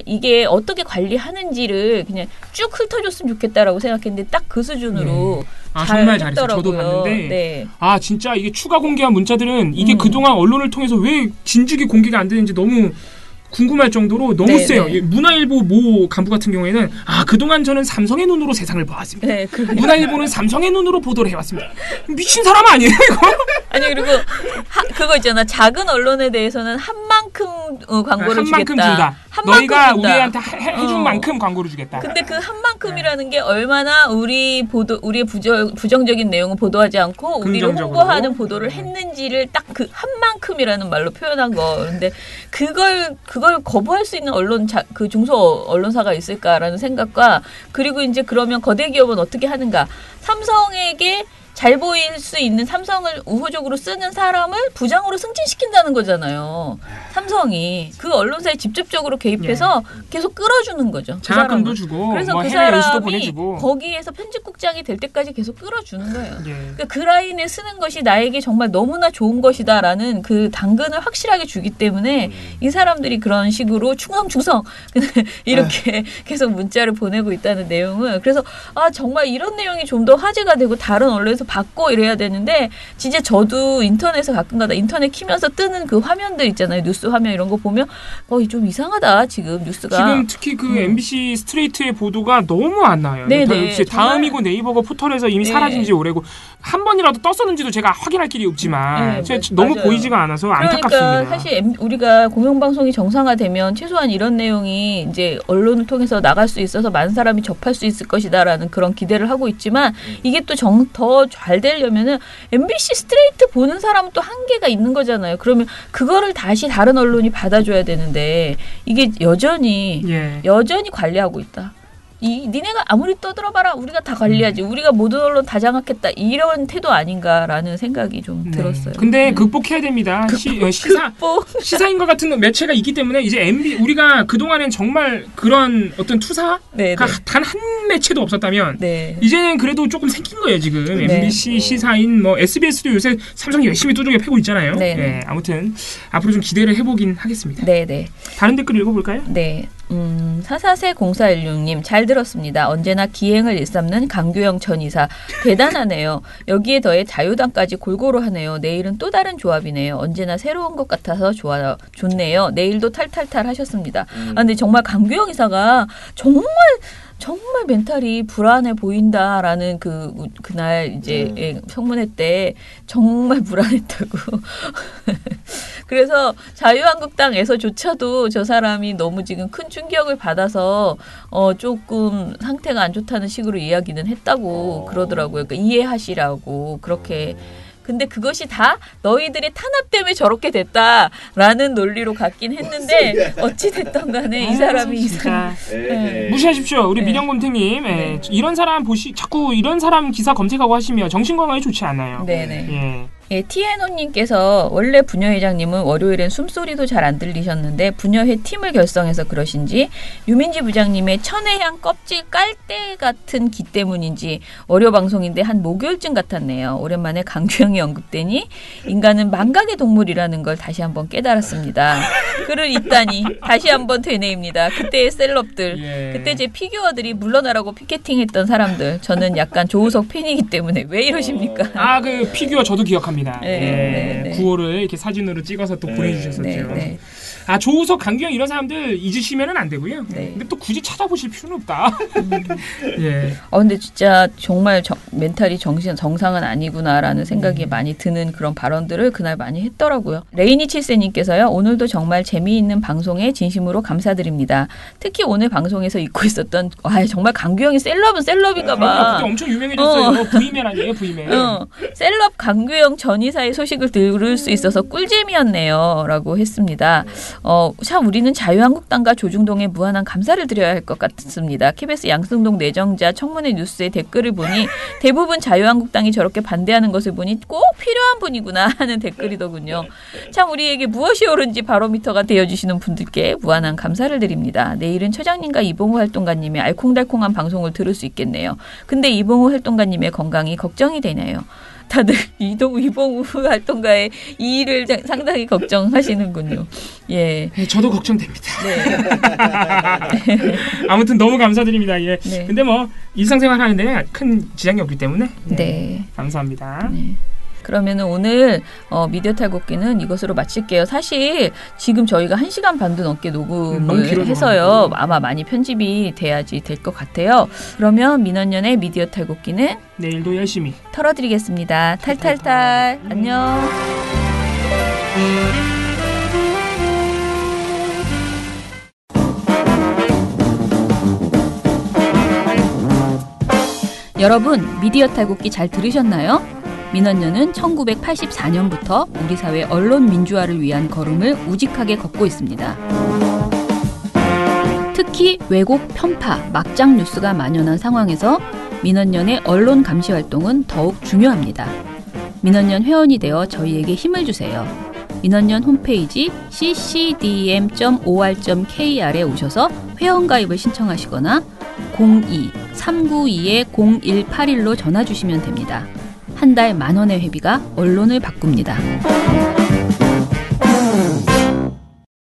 이게 어떻게 관리하는지를 그냥 쭉 훑어줬으면 좋겠다라고 생각했는데 딱 그 수준으로 정말 잘했어요. 저도 봤는데 네. 진짜 이게 추가 공개한 문자들은 이게 그동안 언론을 통해서 왜 진즉에 공개가 안 되는지 너무 궁금할 정도로 너무 세요. 문화일보 모 간부 같은 경우에는 그동안 저는 삼성의 눈으로 세상을 보았습니다. 네, 문화일보는 삼성의 눈으로 보도를 해왔습니다. 미친 사람 아니에요 이거? 아니 그리고 그거 있잖아. 작은 언론에 대해서는 한 만큼 광고를 주겠다. 만큼 준다. 너희가 우리한테 해준 만큼 광고를 주겠다. 근데 그 한 만큼이라는 게 얼마나 우리의 부정적인 내용을 보도하지 않고 우리를 홍보하는 보도를 했는지를 딱 그 한 만큼이라는 말로 표현한 거. 그런데 그걸 거부할 수 있는 그 중소 언론사가 있을까라는 생각과 그리고 이제 그러면 거대 기업은 어떻게 하는가? 삼성에게 잘 보일 수 있는 삼성을 우호적으로 쓰는 사람을 부장으로 승진시킨다는 거잖아요. 삼성이 그 언론사에 직접적으로 개입해서 계속 끌어주는 거죠. 장학금도 주고 그래서 그 사람이 거기에서 편집국장이 될 때까지 계속 끌어주는 거예요. 그러니까 그 라인에 쓰는 것이 나에게 정말 너무나 좋은 것이다라는 그 당근을 확실하게 주기 때문에 이 사람들이 그런 식으로 충성 이렇게 계속 문자를 보내고 있다는 내용은 그래서 정말 이런 내용이 좀 더 화제가 되고 다른 언론에서 받고 이래야 되는데 진짜 저도 인터넷에 가끔가다 인터넷 키면서 뜨는 그 화면들 있잖아요. 뉴스 화면 이런 거 보면 좀 이상하다 지금 뉴스가. 지금 특히 그 MBC 스트레이트의 보도가 너무 안 나와요. 역시 다음이고 네이버가 포털에서 이미 사라진 지 오래고 한 번이라도 떴었는지도 제가 확인할 길이 없지만 너무 맞아요. 보이지가 않아서 안타깝습니다. 그러니까 사실 우리가 공영방송이 정상화되면 최소한 이런 내용이 이제 언론을 통해서 나갈 수 있어서 많은 사람이 접할 수 있을 것이다라는 그런 기대를 하고 있지만 이게 또 더 잘 되려면은 MBC 스트레이트 보는 사람은 또 한계가 있는 거잖아요. 그러면 그거를 다시 다른 언론이 받아줘야 되는데 이게 여전히 관리하고 있다. 니네가 아무리 떠들어봐라 우리가 다 관리하지 우리가 모든 언론 다 장악했다 이런 태도 아닌가라는 생각이 좀 들었어요. 근데 극복해야 됩니다. 시사인과 같은 매체가 있기 때문에 이제 우리가 그동안엔 정말 그런 어떤 투사가 단 한 매체도 없었다면 이제는 그래도 조금 생긴 거예요 지금. MBC 시사인 SBS도 요새 삼성이 열심히 두들겨 패고 있잖아요. 아무튼 앞으로 좀 기대를 해보긴 하겠습니다. 다른 댓글 읽어볼까요? 440416님 잘 들었습니다. 언제나 기행을 일삼는 강규영 전 이사 대단하네요. 여기에 더해 자유당까지 골고루 하네요. 내일은 또 다른 조합이네요. 언제나 새로운 것 같아서 좋네요. 내일도 탈탈탈 하셨습니다. 근데 정말 강규영 이사가 정말 멘탈이 불안해 보인다라는 그날 이제 청문회 때 정말 불안했다고. 그래서 자유한국당에서조차도 저 사람이 너무 지금 큰 충격을 받아서 조금 상태가 안 좋다는 식으로 이야기는 했다고 그러더라고요. 그러니까 이해하시라고 그렇게. 근데 그것이 다 너희들의 탄압 때문에 저렇게 됐다라는 논리로 갔긴 했는데 어찌 됐던 간에 이 사람이 무시하십시오. 우리 미령곤탱님 이런 사람 자꾸 이런 사람 기사 검색하고 하시면 정신건강에 좋지 않아요. 예, 티에노님께서 원래 부녀회장님은 월요일엔 숨소리도 잘 안 들리셨는데 부녀회 팀을 결성해서 그러신지 유민지 부장님의 천혜향 껍질 깔때 같은 기 때문인지 월요 방송인데 한 목요일쯤 같았네요. 오랜만에 강규영이 언급되니 인간은 망각의 동물이라는 걸 다시 한번 깨달았습니다. 글을 읽다니 다시 한번 되뇌입니다. 그때의 셀럽들, 예. 그때 제 피규어들이 물러나라고 피켓팅했던 사람들. 저는 약간 조우석 팬이기 때문에 왜 이러십니까? 아, 그 피규어 저도 기억합니다. 네, 네, 네. 9호를 이렇게 사진으로 찍어서 또 보내주셨었죠. 네, 네. 아, 조우석, 강규영 이런 사람들 잊으시면은 안 되고요. 네. 근데 또 굳이 찾아보실 필요는 없다. 예. 근데 진짜 정말 멘탈이 정상은 아니구나라는 생각이 많이 드는 그런 발언들을 그날 많이 했더라고요. 레이니 칠세님께서요. 오늘도 정말 재미있는 방송에 진심으로 감사드립니다. 특히 오늘 방송에서 잊고 있었던 정말 강규영이 셀럽은 셀럽인가 봐. 그때 엄청 유명해졌어요. V맨 아니에요? V맨. 셀럽 강규영 전 이사의 소식을 들을 수 있어서 꿀잼이었네요. 라고 했습니다. 참 우리는 자유한국당과 조중동에 무한한 감사를 드려야 할 것 같습니다. KBS 양승동 내정자 청문회 뉴스의 댓글을 보니 대부분 자유한국당이 저렇게 반대하는 것을 보니 꼭 필요한 분이구나 하는 댓글이더군요. 참 우리에게 무엇이 옳은지 바로미터가 되어주시는 분들께 무한한 감사를 드립니다. 내일은 처장님과 이봉우 활동가님의 알콩달콩한 방송을 들을 수 있겠네요. 근데 이봉우 활동가님의 건강이 걱정이 되네요. 다들 이봉우 활동가의 이 일을 상당히 걱정하시는군요. 예. 네, 저도 걱정됩니다. 네. 아무튼 너무 감사드립니다. 예. 네. 근데 뭐 일상생활 하는데 큰 지장이 없기 때문에 네. 감사합니다. 네. 그러면은 오늘 미디어 탈곡기는 이것으로 마칠게요. 사실 지금 저희가 1시간 반도 넘게 녹음을 해서요. 아마 많이 편집이 돼야지 될 것 같아요. 그러면 민원연의 미디어 탈곡기는 내일도 열심히 털어드리겠습니다. 탈탈탈. 안녕. 여러분, 미디어 탈곡기 잘 들으셨나요? 민원연은 1984년부터 우리 사회 언론 민주화를 위한 걸음을 우직하게 걷고 있습니다. 특히 왜곡, 편파, 막장 뉴스가 만연한 상황에서 민원연의 언론 감시 활동은 더욱 중요합니다. 민원연 회원이 되어 저희에게 힘을 주세요. 민원연 홈페이지 ccdm.or.kr에 오셔서 회원가입을 신청하시거나 02-392-0181로 전화 주시면 됩니다. 한 달 10,000원의 회비가 언론을 바꿉니다.